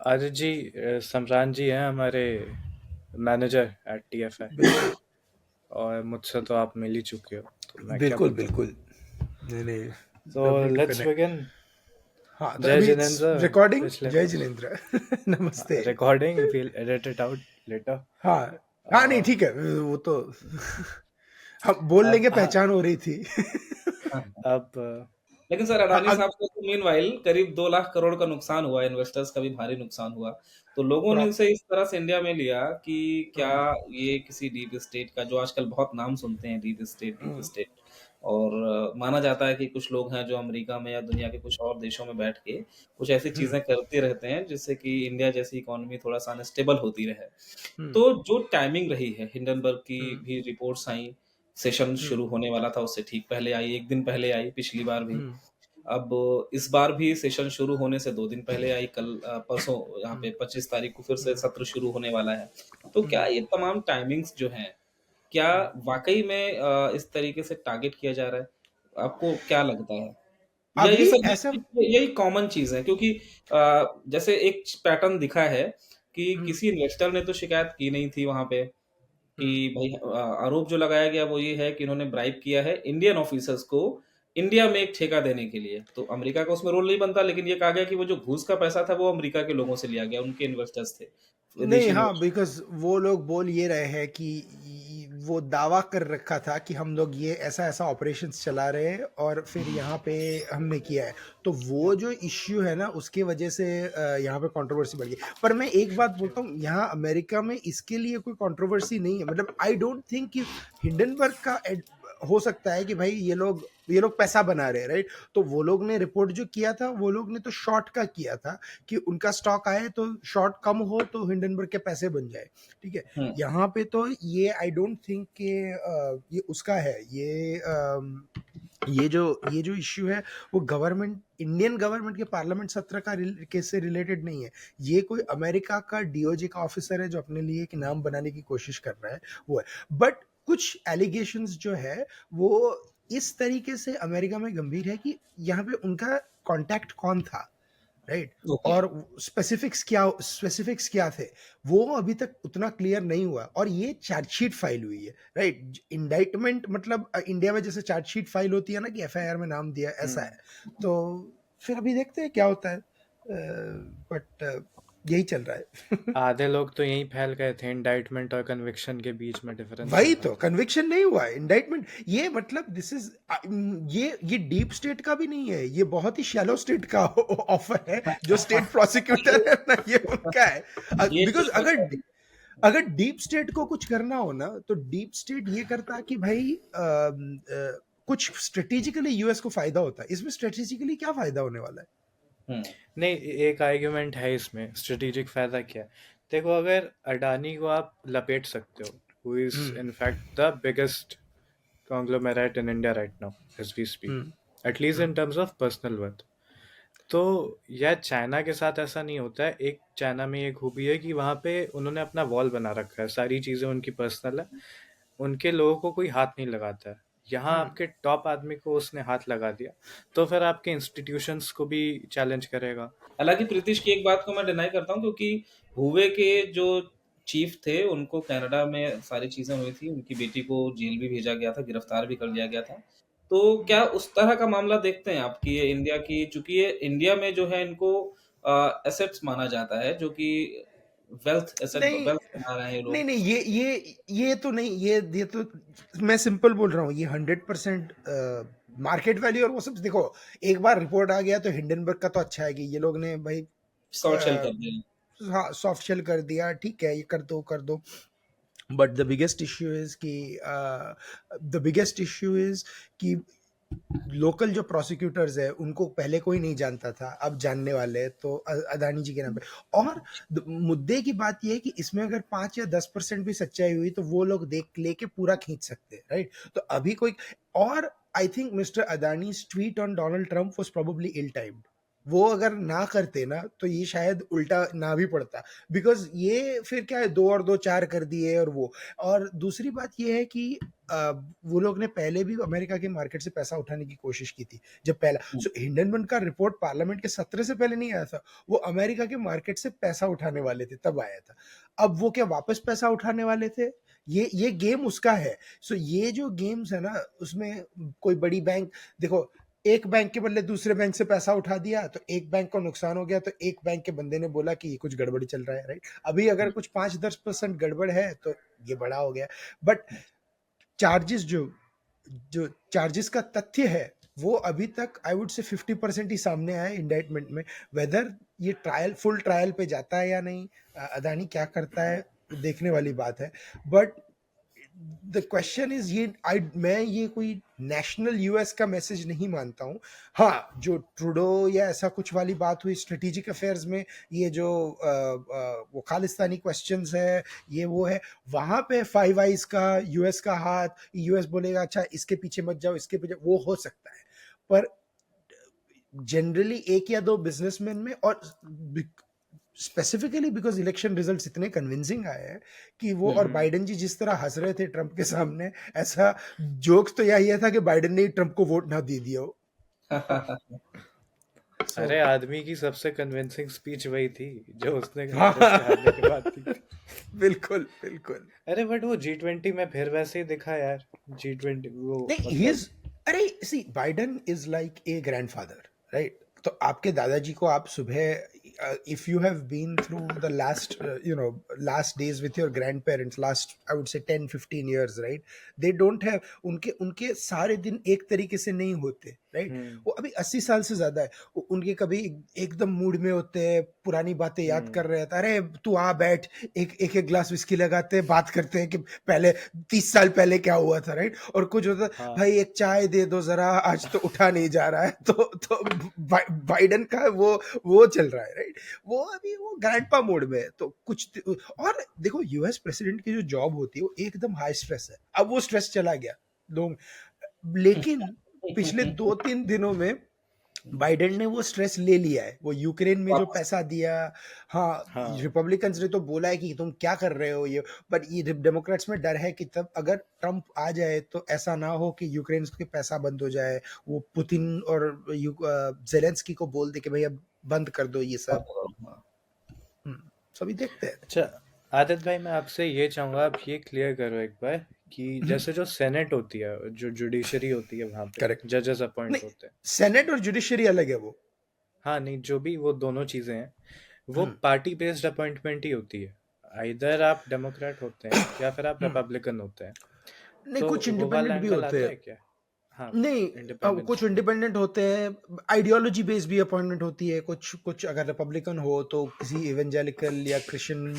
आदित्य जी, सम्रान जी हैं हमारे manager eight TFI, बिल्कुल और मुझसे तो आप मिल ही चुके हो, तो मैं क्या बिल्कुल बताऊं। बिल्कुल। नहीं नहीं, तो lovely to let's connect. Begin. हाँ, तो जय अभी जिनेंद्र। रिकॉर्डिंग। पिछले जय जिनेंद्र। नमस्ते। Recording will edit it out later. हाँ हाँ, नहीं ठीक है, वो तो हम बोल अब लेंगे, हाँ, पहचान हो रही थी। हाँ। अब लेकिन सर हाँ अडानी साहब को तो मीनवाइल करीब 2 लाख करोड़ का नुकसान हुआ, इन्वेस्टर्स का भी भारी नुकसान हुआ। तो लोगों ने प्रॉप इसे इस तरह से इंडिया में लिया कि क्या ये किसी डीप स्टेट का, जो आजकल बहुत नाम सुनते हैं, डीप स्टेट। और माना जाता है कि कुछ लोग हैं जो अमेरिका में या दुनिया के कुछ और देशों में बैठ के कुछ ऐसी चीजें करते रहते हैं जिससे कि इंडिया जैसी इकोनॉमी थोड़ा सा अनस्टेबल होती रहे। तो जो टाइमिंग रही है, हिंडनबर्ग की भी रिपोर्ट्स आई, सेशन शुरू होने वाला था उससे ठीक पहले आई, 1 दिन पहले आई पिछली बार भी। अब इस बार भी सेशन शुरू होने से 2 दिन पहले आई, कल परसों यहाँ पे 25 तारीख को फिर से सत्र शुरू होने वाला है। तो क्या ये तमाम टाइमिंग्स जो हैं, क्या वाक़ई में इस तरीके से टारगेट किया जा रहा है? आपको क्या लगता है? या ये अभी सब ऐसा। यही कॉमन चीज़ है? क्योंकि जैसे एक पैटर्न दिखा है कि किसी इन्वेस्टर ने तो शिकायत की नहीं थी वहाँ पे, कि भाई आरोप जो लगाया गया वो ये है कि इन्होंने ब्राइब किया है इंडियन ऑफिसर्स को इंडिया में एक ठेका देने के लिए। तो अमेरिका का उसमें रोल नहीं बनता, लेकिन ये कहा गया कि वो जो घूस का पैसा था वो अमेरिका के लोगों से लिया गया, उनके इन्वेस्टर्स थे, नहीं, विदेशी हाँ, निवेश। बिकॉज वो लोग बोल ये रहे हैं कि वो दावा कर रखा था कि हम लोग ये ऐसा ऐसा ऑपरेशंस चला रहे हैं और फिर यहाँ पे हमने किया है। तो वो जो इश्यू है ना, उसके वजह से यहाँ पे कंट्रोवर्सी बढ़ गई। पर मैं एक बात बोलता हूँ, यहाँ अमेरिका में इसके लिए कोई कंट्रोवर्सी नहीं है। मतलब आई डोंट थिंक कि हिंडनबर्ग का हो सकता है कि भाई ये लोग पैसा बना रहे हैं, राइट। तो वो लोग ने रिपोर्ट जो किया था, वो लोग ने तो शॉर्ट का किया था कि उनका स्टॉक आए तो शॉर्ट कम हो तो हिंडनबर्ग के पैसे बन जाए, ठीक है। हुँ, यहाँ पे तो ये आई डोंट थिंक कि ये उसका है, ये जो इश्यू है वो गवर्नमेंट, इंडियन गवर्नमेंट के पार्लियामेंट सत्र का केस से रिलेटेड नहीं है। ये कोई अमेरिका का डीओजे का ऑफिसर है जो अपने लिए एक नाम बनाने की कोशिश कर रहा है, वो है। बट कुछ एलिगेशंस जो है वो इस तरीके से अमेरिका में गंभीर है कि यहाँ पे उनका कांटेक्ट कौन था, राइट। ओके। और स्पेसिफिक्स क्या थे, वो अभी तक उतना क्लियर नहीं हुआ। और ये चार्जशीट फाइल हुई है, राइट। इंडाइटमेंट मतलब इंडिया में जैसे चार्जशीट फाइल होती है ना कि एफआईआर में नाम दिया, ऐसा हुँ। है। तो फिर अभी देखते हैं क्या होता है, बट यही चल रहा है। आधे लोग तो यहीं फैल गए थे, इंडाइटमेंट और कन्विक्शन के बीच में डिफरेंस वही होगा। तो, कन्विक्शन नहीं हुआ, इंडाइटमेंट। ये मतलब दिस इज, ये डीप स्टेट का भी नहीं है, ये बहुत ही शैलो स्टेट का ऑफर है। जो स्टेट प्रोसिक्यूटर है ना, ये उनका है। ये बिकॉज ठीक अगर है। अगर डीप स्टेट को कुछ करना हो ना, तो डीप स्टेट ये करता कि भाई कुछ स्ट्रेटेजिकली यूएस को फायदा होता है। इसमें स्ट्रेटेजिकली क्या फायदा होने वाला है? हुँ, नहीं, एक आर्ग्यूमेंट है इसमें, स्ट्रेटेजिक फायदा क्या है। देखो, अगर अडानी को आप लपेट सकते हो, who is in fact the biggest conglomerate in India right now as we speak, at least in terms of personal worth. तो यह चाइना के साथ ऐसा नहीं होता है। एक चाइना में एक खूबी है कि वहाँ पे उन्होंने अपना वॉल बना रखा है, सारी चीज़ें उनकी पर्सनल है, उनके लोगों को कोई हाथ नहीं लगाता है। यहाँ आपके टॉप आदमी को उसने हाथ लगा दिया, तो फिर आपके इंस्टीट्यूशंस को भी चैलेंज करेगा। हालाँकि प्रीतिश की एक बात को मैं डिनाई करता हूँ, क्योंकि हुए के जो चीफ थे उनको कनाडा में सारी चीज़ें हुई थी, उनकी बेटी को जेल भी भेजा गया था, गिरफ्तार भी कर लिया गया था। तो क्या उस तरह का मामला देखते हैं आप कि ये इंडिया की, चूँकि ये इंडिया में जो है इनको एसेट्स माना जाता है, जो कि नहीं वेल्थ बना रहे हैं ये नहीं लोग। नहीं, ये तो नहीं, ये तो मैं सिंपल बोल रहा हूँ। ये 100% मार्केट वैल्यू और वो सब देखो। एक बार रिपोर्ट आ गया तो हिंडनबर्ग का तो अच्छा है कि ये लोग ने भाई शॉर्ट सेल कर दिया। हाँ, सॉफ्ट शेल कर दिया, ठीक है, ये कर दो। But the biggest issue is कि लोकल जो प्रोसिक्यूटर्स है उनको पहले कोई नहीं जानता था, अब जानने वाले हैं, तो अदानी जी के नाम पे। और मुद्दे की बात यह है कि इसमें अगर 5 या 10% भी सच्चाई हुई तो वो लोग देख लेके पूरा खींच सकते हैं, राइट। तो अभी कोई, और I think mister Adani tweet on Donald Trump was probably ill timed. वो अगर ना करते ना तो ये शायद उल्टा ना भी पड़ता, बिकॉज ये फिर क्या है, 2 और 2 4 कर दिए और वो। और दूसरी बात ये है कि वो लोग ने पहले भी अमेरिका के मार्केट से पैसा उठाने की कोशिश की थी जब पहला। हुँ, सो हिंडनबर्ग का रिपोर्ट पार्लियामेंट के सत्र से पहले नहीं आया था, वो अमेरिका के मार्केट से पैसा उठाने वाले थे तब आया था। अब वो क्या वापस पैसा उठाने वाले थे? ये गेम उसका है। सो ये जो गेम्स है ना, उसमें कोई बड़ी बैंक, देखो, एक बैंक के बदले दूसरे बैंक से पैसा उठा दिया तो एक बैंक को नुकसान हो गया, तो एक बैंक के बंदे ने बोला कि ये कुछ गड़बड़ी चल रहा है, राइट? अभी अगर हुँ, कुछ 5-10% गड़बड़ है तो ये बड़ा हो गया। बट चार्जेस जो जो चार्जेस का तथ्य है वो अभी तक आई वुड से 50% ही सामने आया है इंडाइटमेंट में। वेदर ये ट्रायल, फुल ट्रायल पे जाता है या नहीं, अदानी क्या करता है, देखने वाली बात है। बट द क्वेश्चन इज, ये आई मैं ये कोई नेशनल यूएस का मैसेज नहीं मानता हूँ। हाँ, जो ट्रूडो या ऐसा कुछ वाली बात हुई स्ट्रेटेजिक अफेयर्स में, ये जो वो खालिस्तानी क्वेश्चंस है, ये वो है, वहां पे फाइव आइज का यूएस का हाथ, यूएस बोलेगा अच्छा इसके पीछे मत जाओ, इसके पीछे, वो हो सकता है। पर जनरली एक या दो बिजनेसमैन में, और स्पेसिफिकली बिकॉज इलेक्शन रिजल्ट्स इतने कन्विंसिंग आए हैं कि वो, हुँ, और बाइडेन जी जिस तरह हंस रहे थे ट्रंप के सामने, ऐसा जोक्स तो यही था कि बाइडेन ने ही ट्रंप को वोट ना दे दिया हो। सो अरे आदमी की सबसे कन्विंसिंग स्पीच वही थी जो उसने हाँ, कांग्रेस के हारने के बाद दी थी। बिल्कुल बिल्कुल। अरे बट वो G20 में फिर वैसे ही दिखा यार। G20 वो नहीं, ही मतलब इज, अरे see, Biden is like a grandfather, right? तो आपके दादाजी को आप सुबह, if you have been through the last last days with your grandparents, last I would say 10-15 years, right? They don't have, उनके उनके सारे दिन एक तरीके से नहीं होते, राइट? वो अभी 80 साल से ज्यादा है, उनके कभी एकदम मूड में होते हैं, पुरानी बातें याद कर रहे हैं, अरे तू आ बैठ, एक एक एक ग्लास विस्की लगाते हैं, बात करते हैं कि पहले 30 साल पहले क्या हुआ था, राइट? और कुछ होता है, हाँ भाई एक चाय दे दो जरा, आज तो उठा नहीं जा रहा है, तो बाइडन का वो चल रहा है, राइट? वो अभी वो ग्रैंडपा मोड में है, तो और देखो, यूएस प्रेसिडेंट की जो जॉब होती है वो एकदम हाई स्ट्रेस है, अब वो स्ट्रेस चला गया लोग। लेकिन पिछले 2-3 दिनों में बाइडेन ने वो स्ट्रेस ले लिया है, वो यूक्रेन में जो वापस पैसा दिया। हाँ, हाँ रिपब्लिकन्स ने तो बोला है कि तुम क्या कर रहे हो ये, बट ये डेमोक्रेट्स में डर है कि तब अगर ट्रम्प आ जाए तो ऐसा ना हो कि यूक्रेन के पैसा बंद हो जाए, वो पुतिन और जेलेंस्की को बोल दे कि भैया बंद कर दो ये सब। हाँ, सभी देखते हैं। अच्छा आदित्य भाई मैं आपसे ये चाहूंगा आप ये क्लियर करो एक बार कि जैसे जो सेनेट होती है जो जुडिशरी होती है वहां पे करेक्ट। जजेस अपॉइंट नहीं, होते हैं। सेनेट और जुडिशरी अलग है वो। हाँ नहीं जो भी वो दोनों चीजें हैं वो हम्म, पार्टी बेस्ड अपॉइंटमेंट ही होती है। इधर आप डेमोक्रेट होते हैं या फिर आप हम्म। रिपब्लिकन होते हैं। नहीं, तो कुछ वो वाला इंडिपेंडेंट भी एंगल होते आता हैं। है क्या? हाँ नहीं, कुछ इंडिपेंडेंस। इंडिपेंडेंट होते हैं, आइडियोलॉजी बेस्ड भी अपॉइंटमेंट होती है, कुछ कुछ अगर रिपब्लिकन हो तो किसी इवेंजेलिकल या क्रिश्चियन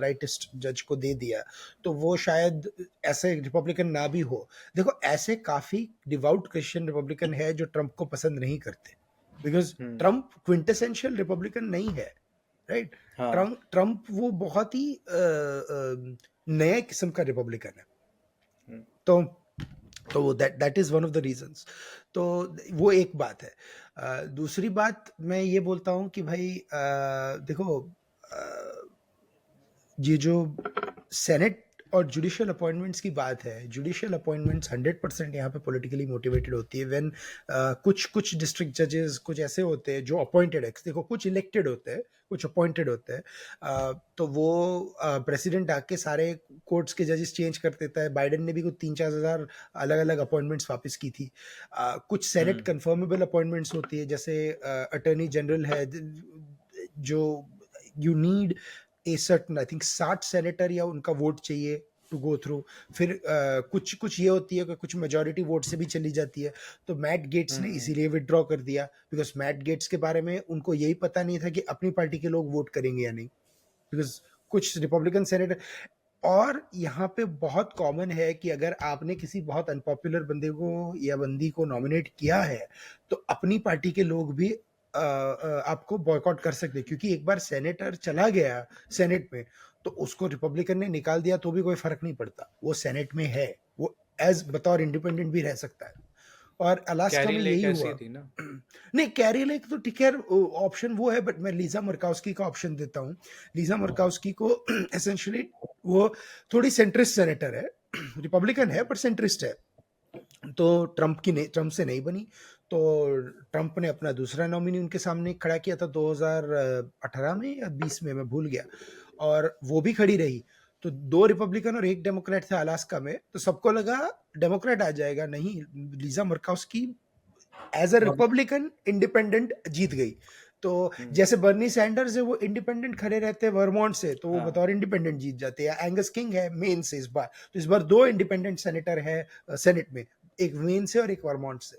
राइटिस्ट जज को दे दिया, तो वो शायद ऐसे रिपब्लिकन ना भी हो। देखो, ऐसे काफी डिवाउट क्रिश्चियन रिपब्लिकन है जो ट्रंप को पसंद नहीं करते, because hmm Trump quintessential Republican नहीं है, राइट? हाँ ट्रंप वो बहुत ही नए किस्म का रिपब्लिकन है। हम्म, तो that is one of the reasons. तो वो एक बात है। दूसरी बात मैं ये बोलता हूँ कि भाई देखो, ये जो सेनेट और जुडिशियल अपॉइंटमेंट्स की बात है, जुडिशियल अपॉइंटमेंट्स 100% यहाँ पे पॉलिटिकली मोटिवेटेड होती है। व्हेन कुछ कुछ डिस्ट्रिक्ट जजेस कुछ ऐसे होते हैं जो अपॉइंटेड है, देखो कुछ इलेक्टेड होते हैं, कुछ अपॉइंटेड होते हैं। तो वो प्रेसिडेंट आके सारे कोर्ट्स के जजेस चेंज कर देता है। बाइडेन ने भी कुछ 3-4 हज़ार अलग अलग अपॉइंटमेंट्स वापस की थी। कुछ सेनेट हम्म कंफर्मेबल अपॉइंटमेंट्स होती है, जैसे अटर्नी जनरल है, जो you need a certain, I think 60 senator या उनका वोट चाहिए टू गो थ्रू। फिर कुछ कुछ ये होती है कि कुछ मेजोरिटी वोट से भी चली जाती है। तो मैट गेट्स ने हम्म इसीलिए विड्रॉ कर दिया, बिकॉज मैट गेट्स के बारे में उनको यही पता नहीं था कि अपनी पार्टी के लोग वोट करेंगे या नहीं, बिकॉज कुछ रिपब्लिकन सेनेटर। और यहाँ पे बहुत कॉमन है कि अगर आपने किसी बहुत अनपॉपुलर बंदे को या बंदी को नॉमिनेट किया है तो अपनी पार्टी के लोग भी आपको बॉयकॉट कर सकते हैं, क्योंकि एक बार सेनेटर चला गया सेनेट में तो उसको रिपब्लिकन ने निकाल दिया तो भी कोई फर्क नहीं पड़ता, वो सेनेट में है, वो एज बतौर इंडिपेंडेंट भी रह सकता है। और अलास्का कैरी में लेक यही ऐसी हुआ। थी ना। नहीं, कैरी लेक तो ठीक है, ऑप्शन वो है, बट मैं लीजा मर्काउस्की का ऑप्शन देता हूँ। लीजा मर्काउस्की को एसेंशियली वो थोड़ी सेंट्रिस्ट सेनेटर है, रिपब्लिकन है पर सेंट्रिस्ट है। तो ट्रंप से नहीं बनी, तो ट्रंप ने अपना दूसरा नॉमिनी उनके सामने खड़ा किया था 2018 में या 20 में, मैं भूल गया, और वो भी खड़ी रही। तो 2 रिपब्लिकन और 1 डेमोक्रेट थे अलास्का में, तो सबको लगा डेमोक्रेट आ जाएगा, नहीं, Lisa Murkowski as a republican independent जीत गई। तो जैसे बर्नी सैंडर्स है, वो इंडिपेंडेंट खड़े रहते हैं वर्मोंट से, तो वो हाँ, बतौर इंडिपेंडेंट जीत जाते हैं। एंगस किंग है मेन से इस बार, तो इस बार 2 इंडिपेंडेंट सेनेटर है सेनेट में, एक मेन से और एक वर्मोंट से।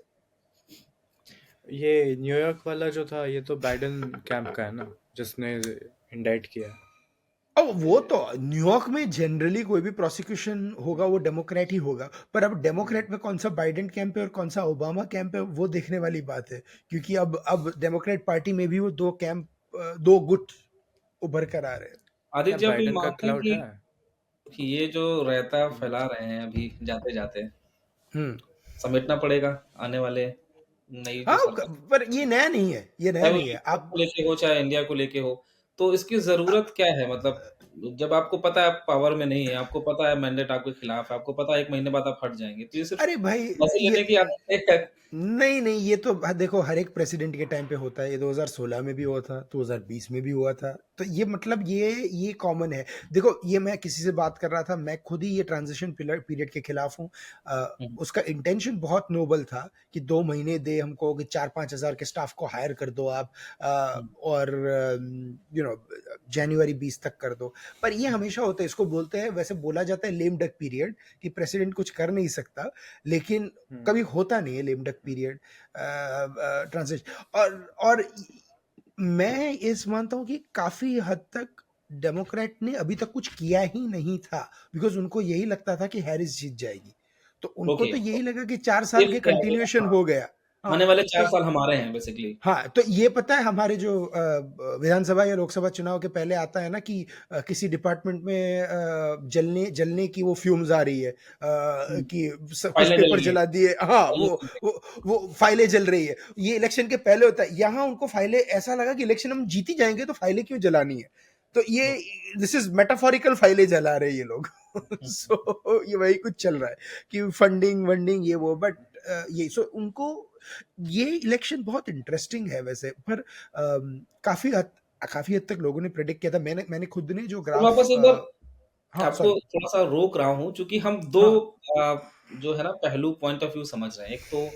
ये न्यूयॉर्क वाला जो था, ये तो बाइडेन कैंप का है ना, जिसने इंडाइट किया है। अब वो तो न्यूयॉर्क में जनरली कोई भी प्रोसिक्यूशन होगा वो डेमोक्रेट ही होगा, पर अब डेमोक्रेट में कौन सा बाइडेन कैंप है और कौन सा ओबामा कैंप है, वो देखने वाली बात है, क्योंकि अब डेमोक्रेट पार्टी में भी वो 2 कैंप, 2 गुट उभर कर आ रहे हैं। क्या आदित्य, आप ये बाइडेन का मानते हैं क्लाउड है? कि ये जो रायता हम्म, फैला रहे हैं अभी जाते-जाते, हम्म। समेटना पड़ेगा आने वाले नई जो हाँ, सरकार, पर ये नया नहीं है, ये नया चाहे वो नहीं है यूएस आप। को लेके हो, चाहे इंडिया को लेके हो, तो इसकी ज़रूरत क्या है? मतलब जब आपको पता है आप पावर में नहीं है, आपको पता है मैंडेट आपके खिलाफ है, आपको पता है 1 महीने बाद आप हट जाएँगे, तो ये सिर्फ़ अरे भाई, मज़े ये लेने की आदत है। नहीं नहीं, ये तो देखो हर एक प्रेसिडेंट के टाइम पे होता है, ये 2016 में भी हुआ था, 2020 में भी हुआ था, तो ये मतलब ये कॉमन है। देखो, ये मैं किसी से बात कर रहा था, मैं खुद ही ये ट्रांजिशन पीरियड के खिलाफ हूँ। हुँ, उसका इंटेंशन बहुत नोबल था कि 2 महीने दे हमको, कि 4-5 हज़ार के स्टाफ को हायर कर दो आप, हुँ, और जनवरी 20 तक कर दो। पर ये हमेशा होता है, इसको बोलते हैं, वैसे बोला जाता है लेम डक पीरियड, कि प्रेसिडेंट कुछ कर नहीं सकता, लेकिन हम्म, कभी होता नहीं है लेम डक पीरियड ट्रांजिशन। और मैं इस मानता हूँ कि काफी हद तक डेमोक्रेट ने अभी तक कुछ किया ही नहीं था, बिकॉज उनको यही लगता था कि हैरिस जीत जाएगी, तो उनको ओके, तो यही लगा कि 4 साल इफ के क्या होगा, कंटिन्यूएशन हाँ, हो गया। हाँ, आने वाले तो 4 साल हमारे हैं बेसिकली। हाँ, तो ये पता है, हमारे जो विधानसभा या लोकसभा चुनाव के पहले आता है ना कि किसी डिपार्टमेंट में जलने जलने की वो फ्यूम्स आ रही है, हुँ, कि कुछ फाइलें जल पेपर रही हैं, जला दिए, हाँ, फाइलें जल रही वो फाइलें जल रही है। ये इलेक्शन के पहले होता है, यहाँ उनको फाइलें, ऐसा लगा कि इलेक्शन हम जीत ही जाएंगे तो फाइलें क्यों जलानी है, तो ये हैं। ओके, दिस इज मेटाफोरिकल, फाइलें जला रहे हैं ये लोग। हुँ, सो ये वही कुछ चल रहा है कि फंडिंग वंडिंग ये वो, बट ये सो उनको ये इलेक्शन बहुत इंटरेस्टिंग है वैसे, पर काफी हद तक लोगों ने प्रेडिक्ट किया था। मैंने खुद ने जो मैं ग्राफ, वापस एक बार हाँ आपको सॉरी, थोड़ा-सा रोक रहा हूँ, चूँकि हम 2 हाँ, जो है ना पहलू पॉइंट ऑफ व्यू समझ रहे हैं। एक तो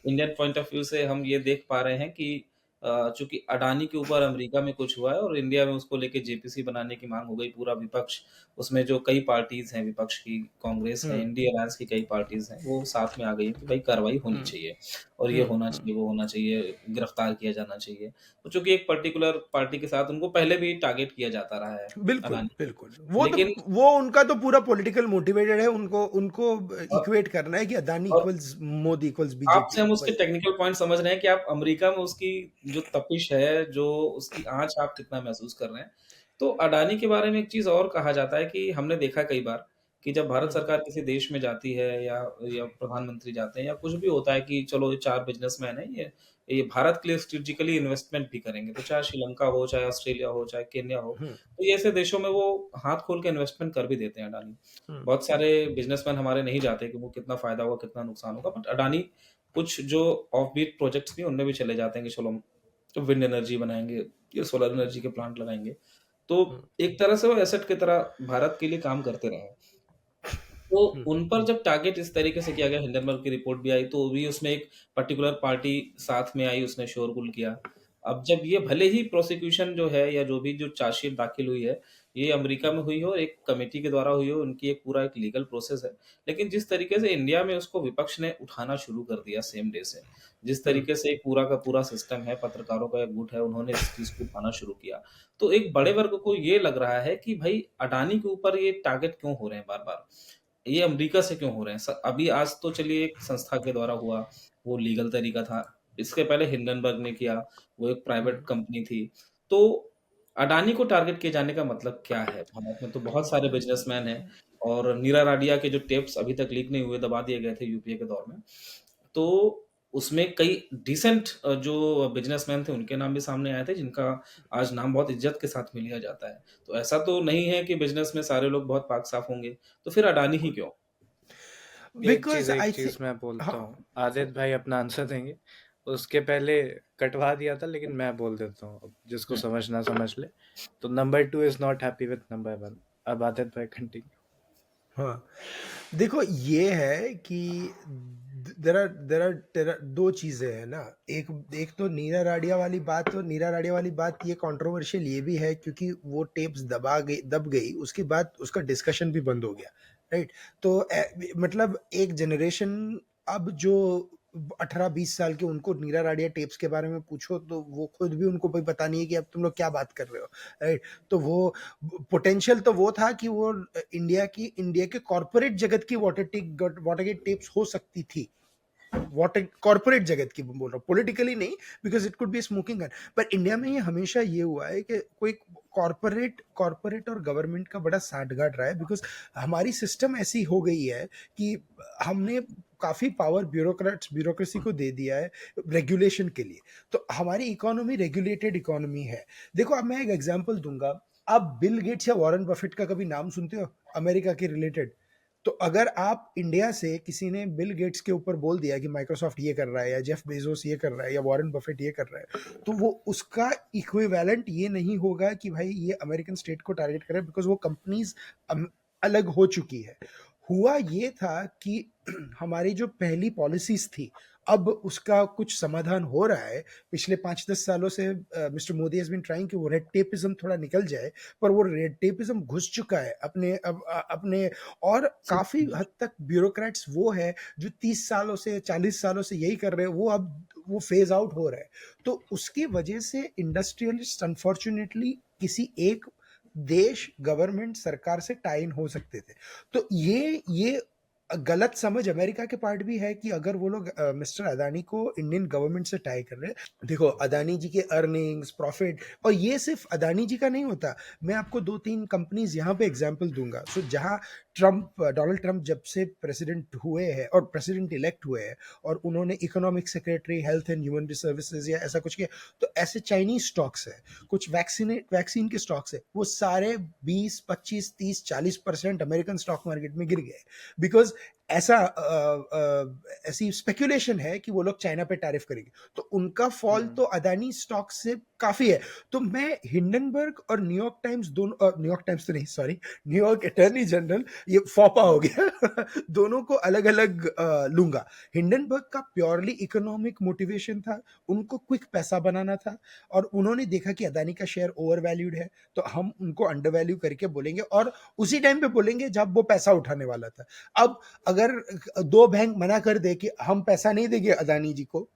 इंडियन पॉइंट ऑफ व्यू से हम ये देख पा रहे हैं कि चूँकि अडानी के ऊपर अमेरिका में कुछ हुआ है और इंडिया में उसको लेके जेपीसी बनाने की माँग हो गई, पूरा विपक्ष, उसमें जो कई पार्टीज़ हैं विपक्ष की, कांग्रेस है, हम्म, इंडिया अलायंस की कई पार्टीज़ हैं, वो साथ में आ गई हैं कि भाई कार्रवाई होनी हम्म, चाहिए और ये हम्म, होना हम्म, चाहिए, वो होना चाहिए, गिरफ्तार किया जाना चाहिए। तो चूँकि एक पर्टिकुलर पार्टी के साथ उनको पहले भी टारगेट किया जाता रहा है, बिल्कुल अडानी। बिल्कुल, लेकिन वो उनका तो पूरा पॉलिटिकल मोटिवेटेड है, उनको उनको और इक्वेट करना है कि अदानी और इक्वल्स मोदी इक्वल्स आपसे बीजेपी, हम उसके वही। टेक्निकल पॉइंट समझ रहे हैं कि आप अमेरिका में उसकी जो तपिश है, जो उसकी आँच आप कितना महसूस कर रहे हैं। तो अडानी के बारे में एक चीज़ और कहा जाता है कि हमने देखा कई बार कि जब भारत हम्म, सरकार किसी देश में जाती है या प्रधानमंत्री जाते हैं या कुछ भी होता है कि चलो ये 4 बिज़नेसमैन हैं, ये भारत के लिए स्ट्रेटेजिकली इन्वेस्टमेंट भी करेंगे। तो चाहे श्रीलंका हो, चाहे ऑस्ट्रेलिया हो, चाहे केन्या हो, हम्म, तो ये ऐसे देशों में वो हाथ खोल के इन्वेस्टमेंट कर भी देते हैं अडानी। हम्म, बहुत सारे बिज़नेसमैन हमारे नहीं जाते कि वो कितना फ़ायदा होगा, कितना नुकसान होगा, बट अडानी कुछ जो ऑफबीट प्रोजेक्ट्स भी उनमें भी चले जाते हैं कि चलो हम विंड एनर्जी बनाएँगे या सोलर एनर्जी के प्लांट लगाएँगे। तो हम्म, एक तरह से वो एसेट की तरह भारत के लिए काम करते रहे हैं। तो हम्म, उन पर जब टारगेट इस तरीके से किया गया, हिंडनबर्ग की रिपोर्ट भी आई, तो भी उसमें एक पर्टिकुलर पार्टी साथ में आई, उसने शोरगुल किया। अब जब ये भले ही प्रोसिक्यूशन जो है या जो भी जो चार्जशीट दाखिल हुई है, ये अमेरिका में हुई हो, एक कमिटी के द्वारा हुई हो, उनकी एक पूरा एक लीगल प्रोसेस है। लेकिन जिस तरीके से इंडिया में उसको विपक्ष ने उठाना शुरू कर दिया सेम डे से, जिस हम्म, तरीके से एक पूरा का पूरा सिस्टम है, पत्रकारों का एक गुट है, उन्होंने इस चीज़ को उठाना शुरू किया। तो एक बड़े वर्ग को ये लग रहा है कि भई अडानी के ऊपर ये टारगेट क्यों हो रहे हैं बार-बार? ये अमेरिका से क्यों हो रहे हैं? अभी आज तो चलिए एक संस्था के द्वारा हुआ, वो लीगल तरीका था। इसके पहले हिंडनबर्ग ने किया, वो एक प्राइवेट हम्म, कंपनी थी। तो अडानी को टारगेट किए जाने का मतलब क्या है? भारत में तो बहुत सारे बिज़नेसमैन हैं और नीरा राडिया के जो टेप्स अभी तक लीक नहीं हुए, दबा दिए गए थे यूपीए के दौर में। तो उसमें कई डिसेंट जो बिज़नेसमैन थे उनके नाम भी सामने आए थे जिनका आज नाम बहुत इज़्ज़त के साथ में लिया जाता है। तो ऐसा तो नहीं है कि बिज़नेस में सारे लोग बहुत पाक-साफ होंगे, तो फिर अडानी ही क्यों? बिकॉज एक आई चीज थिंक, मैं बोलता हाँ हूँ, आदित्य भाई अपना आंसर देंगे। उसके पहले कटवा दिया था, लेकिन मैं बोल देता हूँ, अब जिसको हुँ। समझना समझ ले। तो number 2 is not happy with number 1। अब आदित्य भाई कंटिन्यू। हाँ, देखो ये है कि देर आर दो चीजें हैं ना। एक एक तो नीरा राडिया वाली बात, तो नीरा राडिया वाली बात ये कंट्रोवर्शियल ये भी है क्योंकि वो टेप्स दब गई, उसके बाद उसका डिस्कशन भी बंद हो गया, राइट। तो मतलब एक जनरेशन, अब जो 18-20 साल के, उनको नीरा राडिया टेप्स के बारे में पूछो तो वो खुद भी, उनको कोई पता नहीं है कि अब तुम लोग क्या बात कर रहे हो, राइट। तो वो पोटेंशियल तो वो था कि वो इंडिया के कॉर्पोरेट जगत की वाटरगेट टेप्स हो सकती थी। वाटर कॉर्पोरेट जगत की बोल रहा हूँ, पॉलिटिकली नहीं, because it could be smoking gun. पर इंडिया में ये हमेशा ये हुआ है कि कोई कॉर्पोरेट और गवर्नमेंट का बड़ा साठगांठ रहा है, बिकॉज हमारी सिस्टम ऐसी हो गई है कि हमने काफी पावर ब्यूरोक्रेसी को दे दिया है रेगुलेशन के लिए। तो हमारी इकोनॉमी रेगुलेटेड इकोनॉमी है। देखो, अब मैं एक एग्जांपल दूंगा। आप बिल गेट्स या वॉरेन बफेट का कभी नाम सुनते हो अमेरिका के रिलेटेड? तो अगर आप इंडिया से किसी ने बिल गेट्स के ऊपर बोल दिया कि माइक्रोसॉफ्ट ये कर रहा है, या जेफ बेजोस ये कर रहा है, या वॉरेन बफेट ये कर रहा है, तो वो उसका इक्विवेलेंट ये नहीं होगा कि भाई ये अमेरिकन स्टेट को टारगेट करे, बिकॉज वो कंपनीज अलग हो चुकी है। हुआ ये था कि हमारी जो पहली पॉलिसीज थी, अब उसका कुछ समाधान हो रहा है। पिछले 5-10 सालों से mister Modi has been trying कि वो रेड टेपिज्म थोड़ा निकल जाए, पर वो रेड टेपिज्म घुस चुका है अपने। और काफी हद तक ब्यूरोक्रेट्स वो है जो 30 सालों से 40 सालों से यही कर रहे हैं, वो अब वो फेज आउट हो रहा है। तो उसकी वजह से इंडस्ट्रियलिस्ट अनफॉर्चुनेटली किसी एक देश, गवर्नमेंट, सरकार से टाई इन हो सकते थे। तो ये गलत समझ अमेरिका के पार्ट भी है कि अगर वो लोग मिस्टर अदानी को इंडियन गवर्नमेंट से टाई कर रहे हैं। देखो, अदानी जी के अर्निंग्स, प्रॉफिट, और ये सिर्फ अदानी जी का नहीं होता। मैं आपको 2-3 कंपनीज यहाँ पे एग्जांपल दूंगा। सो जहाँ डोनाल्ड ट्रंप जब से प्रेसिडेंट हुए हैं और प्रेसिडेंट इलेक्ट हुए हैं, और उन्होंने economic secretary, health and human services या ऐसा कुछ किया, तो ऐसे चाइनीज स्टॉक्स है, कुछ वैक्सीन के स्टॉक्स है, वो सारे 20, 25, 30, 40% अमेरिकन स्टॉक मार्केट में गिर गए। बिकॉज ऐसा ऐसी स्पेकुलेशन है कि वो लोग चाइना पे टैरिफ करेंगे, तो उनका फॉल तो अदानी स्टॉक से काफी है। तो मैं हिंडनबर्ग और न्यूयॉर्क टाइम्स दोनों, न्यूयॉर्क टाइम्स तो नहीं, सॉरी, न्यूयॉर्क अटॉर्नी जनरल, ये फॉपा हो गया दोनों को अलग अलग लूंगा। हिंडनबर्ग का प्योरली इकोनॉमिक मोटिवेशन था, उनको क्विक पैसा बनाना था, और उन्होंने देखा कि अदानी का शेयर ओवर वैल्यूड है, तो हम उनको अंडर वैल्यू करके बोलेंगे, और उसी टाइम पे बोलेंगे जब वो पैसा उठाने वाला था। अब अगर दो बैंक मना कर दे कि हम पैसा नहीं देंगे अदानी जी को,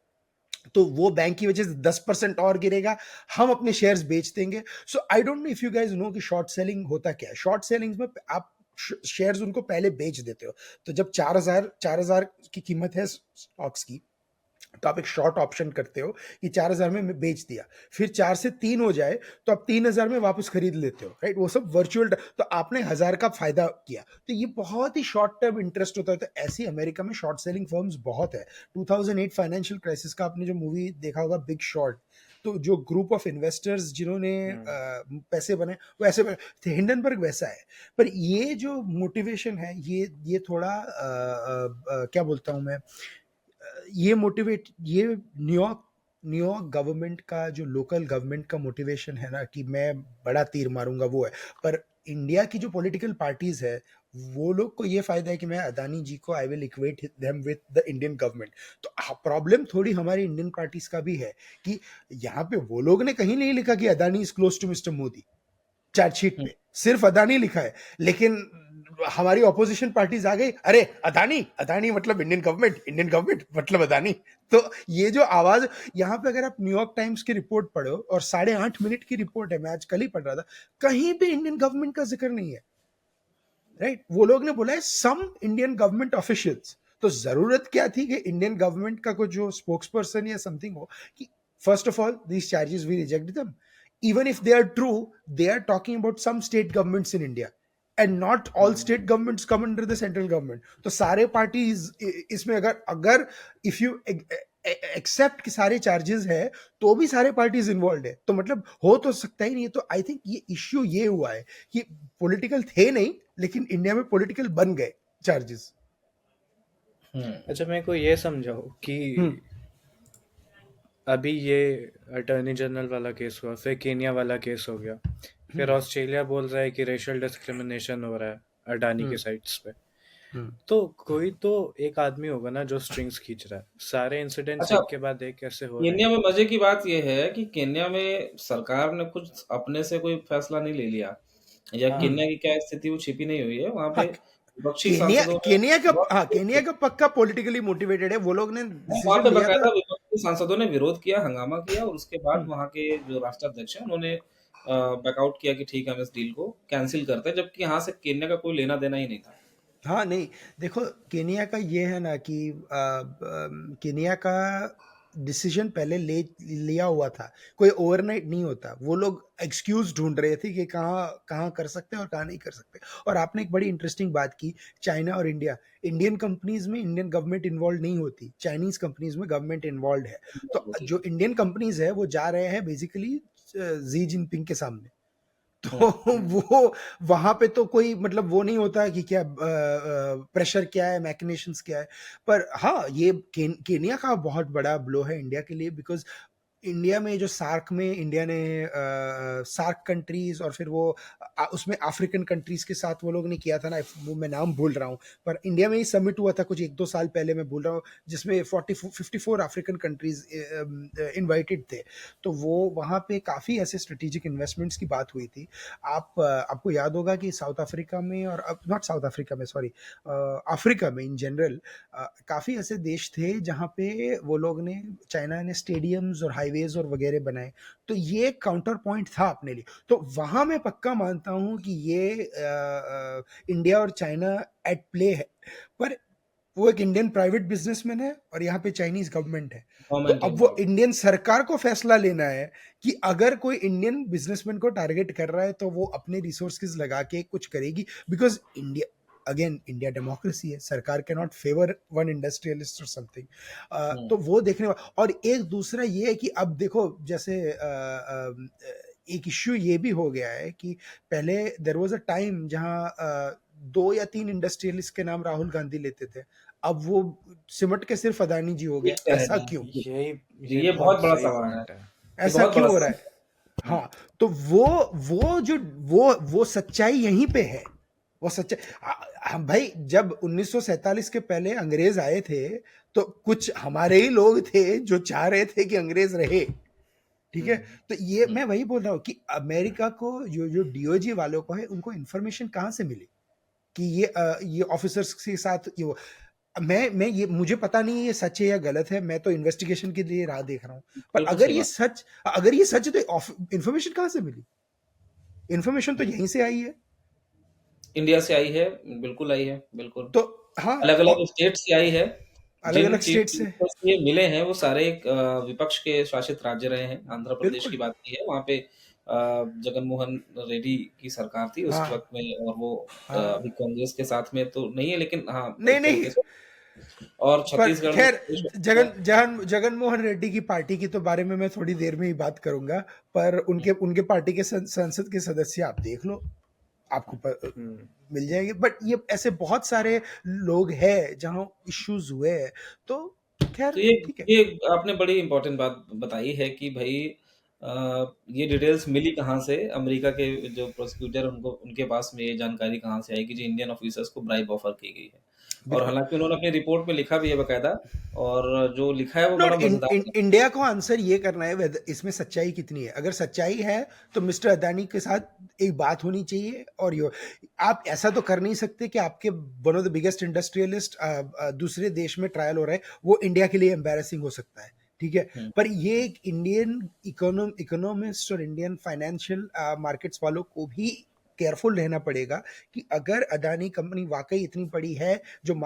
तो वो बैंक की वजह से 10% और गिरेगा, हम अपने शेयर्स बेच देंगे। So I don't know if you guys know कि शॉर्ट सेलिंग होता क्या है। शॉर्ट सेलिंग में आप शेयर्स उनको पहले बेच देते हो। तो जब 4000 की कीमत है स्टॉक्स की, तो आप एक शॉर्ट ऑप्शन करते हो कि 4000 में बेच दिया, फिर 4 से 3 हो जाए तो आप 3000 में वापस खरीद लेते हो, राइट। वो सब वर्चुअल, तो आपने 1000 का फायदा किया। तो ये बहुत ही शॉर्ट टर्म इंटरेस्ट होता है। तो ऐसी अमेरिका में शॉर्ट सेलिंग फर्म्स बहुत है। 2008 फाइनेंशियल क्राइसिस का आपने जो मूवी देखा होगा, बिग शॉर्ट, तो जो ग्रुप ऑफ इन्वेस्टर्स जिन्होंने पैसे बने, वो ऐसे बने। हिंडनबर्ग वैसा है। पर ये जो मोटिवेशन है, ये थोड़ा क्या बोलता हूं मैं, ये न्यूयॉर्क गवर्नमेंट का, जो लोकल गवर्नमेंट का मोटिवेशन है ना, कि मैं बड़ा तीर मारूंगा, वो है। पर इंडिया की जो पॉलिटिकल पार्टीज है, वो लोग को ये फायदा है कि मैं अदानी जी को, I will equate them with the Indian government. तो प्रॉब्लम थोड़ी हमारी इंडियन पार्टीज का भी है कि यहाँ पे वो लोग ने कहीं नहीं लिखा कि Adani is close to mister Modi. Chargesheet हुँ, पे सिर्फ अदानी लिखा है, लेकिन हमारी ऑपोजिशन पार्टीज आ गई, अरे अदानी अदानी मतलब इंडियन गवर्नमेंट, इंडियन गवर्नमेंट मतलब अदानी। तो ये जो आवाज यहाँ पे, अगर आप न्यूयॉर्क टाइम्स की रिपोर्ट पढ़ो, और 8.5 मिनट की रिपोर्ट है, मैं आज कल ही पढ़ रहा था, कहीं पे इंडियन गवर्नमेंट का जिक्र नहीं है, राइट। वो लोग ने बोला है सम इंडियन गवर्नमेंट ऑफिशियल्स। तो जरूरत क्या थी कि इंडियन गवर्नमेंट का कोई जो स्पोक्स पर्सन या समथिंग हो कि first of all these charges we reject them, even if they are true, they are talking about some state governments in India, and not all state governments come under the central government. तो सारे parties इसमें, अगर अगर if you accept कि सारे charges है तो भी सारे पार्टीज इन्वॉल्व है, तो मतलब हो तो सकता ही नहीं है। तो आई थिंक ये इश्यू ये हुआ है कि पॉलिटिकल थे नहीं, लेकिन इंडिया में पॉलिटिकल बन गए चार्जेस। अच्छा मेरे को ये समझाओ कि हम्म अभी ये अटॉर्नी जनरल वाला केस हुआ, फिर केनिया वाला केस हो गया, फिर ऑस्ट्रेलिया बोल रहा है कि रेशियल डिस्क्रिमिनेशन हो रहा है अडानी के साइट्स पे। हम्म तो कोई तो एक आदमी होगा ना जो स्ट्रिंग्स खींच रहा है, सारे इंसिडेंट्स अच्छा, एक के बाद एक कैसे हो रहे केन्या हैं। में मजे की बात यह है कि केन्या में सरकार ने कुछ अपने से कोई फैसला नहीं ले लिया, या हाँ केन्या की क्या स्थिति वो छिपी नहीं हुई है। वहां हाँ, पे विपक्षी केनिया सांसदों ने केनिया का, बहुत हाँ केनिया का पक्का पॉलिटिकली मोटिवेटेड है, वो लोग ने वहां डिसीजन पे लिया था। बकायदा विपक्षी सांसदों ने विरोध किया, हंगामा किया, और उसके बाद हम्म, वहां के जो राष्ट्राध्यक्ष हैं उन्होंने बैकआउट किया कि ठीक है हम इस डील को कैंसिल करते हैं, जबकि यहाँ से केन्या का कोई लेना देना ही नहीं था। हाँ नहीं, देखो केनिया का ये है ना कि केनिया का डिसीजन पहले ले लिया हुआ था, कोई ओवरनाइट नहीं होता। वो लोग एक्सक्यूज ढूंढ रहे थे कि कहाँ कहाँ कर सकते हैं और कहाँ नहीं कर सकते। और आपने एक बड़ी इंटरेस्टिंग बात की, चाइना और इंडिया। इंडियन कंपनीज में इंडियन गवर्नमेंट इन्वॉल्व नहीं होती, चाइनीज कंपनीज में गवर्नमेंट इन्वॉल्व है। तो होती जो है। इंडियन कंपनीज है वो जा रहे हैं बेसिकली जी जिनपिंग के सामने। तो हम्म, वो वहां पे तो कोई मतलब वो नहीं होता कि क्या प्रेशर क्या है, मैकिनेशंस क्या है। पर हाँ ये केनिया का बहुत बड़ा ब्लो है इंडिया के लिए, बिकॉज इंडिया में जो सार्क में इंडिया ने सार्क कंट्रीज और फिर वो उसमें अफ्रीकन कंट्रीज के साथ वो लोग ने किया था ना, वो मैं नाम भूल रहा हूँ, पर इंडिया में ही समिट हुआ था कुछ 1-2 साल पहले, मैं भूल रहा हूँ, जिसमें 54 अफ्रीकन कंट्रीज इनवाइटेड थे। तो वो वहाँ पे काफ़ी ऐसे स्ट्रेटेजिक इन्वेस्टमेंट्स की बात हुई थी। आपको याद होगा कि साउथ अफ्रीका में, और अब नॉट साउथ अफ्रीका में, सॉरी, अफ्रीका में इन जनरल काफ़ी ऐसे देश थे जहाँ पे वो लोग ने, चाइना ने स्टेडियम्स और हाईवेज और वगैरह बनाए। तो ये काउंटर पॉइंट था अपने लिए। तो वहाँ मैं पक्का मानता हूँ कि ये इंडिया और चाइना एट प्ले है। पर वो एक इंडियन प्राइवेट बिजनेसमैन है और यहाँ पे चाइनीज गवर्नमेंट है। तो गवर्नमेंट अब वो इन्वॉल्व। इंडियन सरकार को फैसला लेना है कि अगर कोई इंडियन बिजनेसमैन को टारगेट कर रहा है तो वो अपने रिसोर्सेज लगा के कुछ करेगी। Because India, again India democracy है, सरकार can not favour one industrialist और समथिंग। तो वो देखने और एक दूसरा ये है कि अब देखो जैसे एक इश्यू ये भी हो गया है कि पहले देयर वाज अ टाइम जहां 2 या 3 इंडस्ट्रियलिस्ट के नाम राहुल गांधी लेते थे, अब वो सिमट के सिर्फ अदानी जी हो गए। एक क्या है ऐसा ना, क्यों? यही ये ये बहुत बहुत बड़ा सही सवाल है। पॉइंट है। ये ऐसा बहुत बड़ा क्यों हो रहा सवाल है? है। हाँ, तो वो जो वो सच्चाई यहीं पे है। वो सच्चाई हम भाई, जब 1947 के पहले अंग्रेज आए थे तो कुछ हमारे ही लोग थे जो चाह रहे थे कि अंग्रेज रहे। ठीक है, तो ये मैं वही बोल रहा हूँ कि अमेरिका को जो जो डीओजी वालों को है, उनको इन्फॉर्मेशन कहाँ से मिली कि ये ऑफिसर्स के साथ ये मैं ये मुझे पता नहीं ये सच है या गलत है, मैं तो इन्वेस्टिगेशन के लिए राह देख रहा हूँ। पर बिल्कुल सही बात। अगर ये सच तो इन्फॉर्मेशन कहाँ से मिली? इन्फॉर्मेशन तो यहीं से आई है। इंडिया से आई है, बिल्कुल आई है, बिल्कुल। तो हाँ, अलग-अलग और स्टेट से आई है। अलग जिन अलग चीफ स्टेट से, मिनिस्टर से ये मिले हैं, वो सारे विपक्ष के शासित राज्य रहे हैं। आंध्र प्रदेश बिल्कुल। की बात की है, वहाँ पे जगन मोहन रेड्डी की सरकार थी उस हाँ वक़्त में, और वो हाँ, अभी कांग्रेस के साथ में तो नहीं है, लेकिन हाँ, नहीं एक नहीं, तरीके से। और पर छत्तीसगढ़ में खैर, जगन मोहन रेड्डी की पार्टी की तो बारे में मैं थोड़ी देर में ही बात करूंगा। पर उनके उनके पार्टी के संसद के सदस्य आप देख लो, आपको हम्म मिल जाएंगे। बट ये ऐसे बहुत सारे लोग हैं जहां इश्यूज हुए हैं। तो खैर तो ये ठीक है। ये आपने बड़ी इम्पोर्टेंट बात बताई है कि भई ये डिटेल्स मिली कहाँ से? अमेरिका के जो प्रोसिक्यूटर उनको उनके पास में ये जानकारी कहाँ से आई कि जी इंडियन ऑफिसर्स को ब्राइब ऑफर की गई है। और बिल्कुल। हालाँकि उन्होंने अपनी रिपोर्ट में लिखा भी है बाकायदा, और जो लिखा है वो नो, बड़ा मज़ेदार है। इंडिया को आंसर ये करना है इसमें सच्चाई कितनी है। अगर सच्चाई है तो मिस्टर अदानी के साथ एक बात होनी चाहिए। और यो आप ऐसा तो कर नहीं सकते कि आपके one of the biggest industrialist दूसरे देश में ट्रायल हो रहा है, वो इंडिया के लिए एम्बैरेसिंग हो सकता है। ठीक है, हुँ, पर ये एक इंडियन इकोनॉमिस्ट और इंडियन फाइनेंशियल मार्केट्स वालों को भी केयरफुल रहना पड़ेगा कि अगर अदानी कंपनी वाकई इतनी बड़ी है जो हुँ,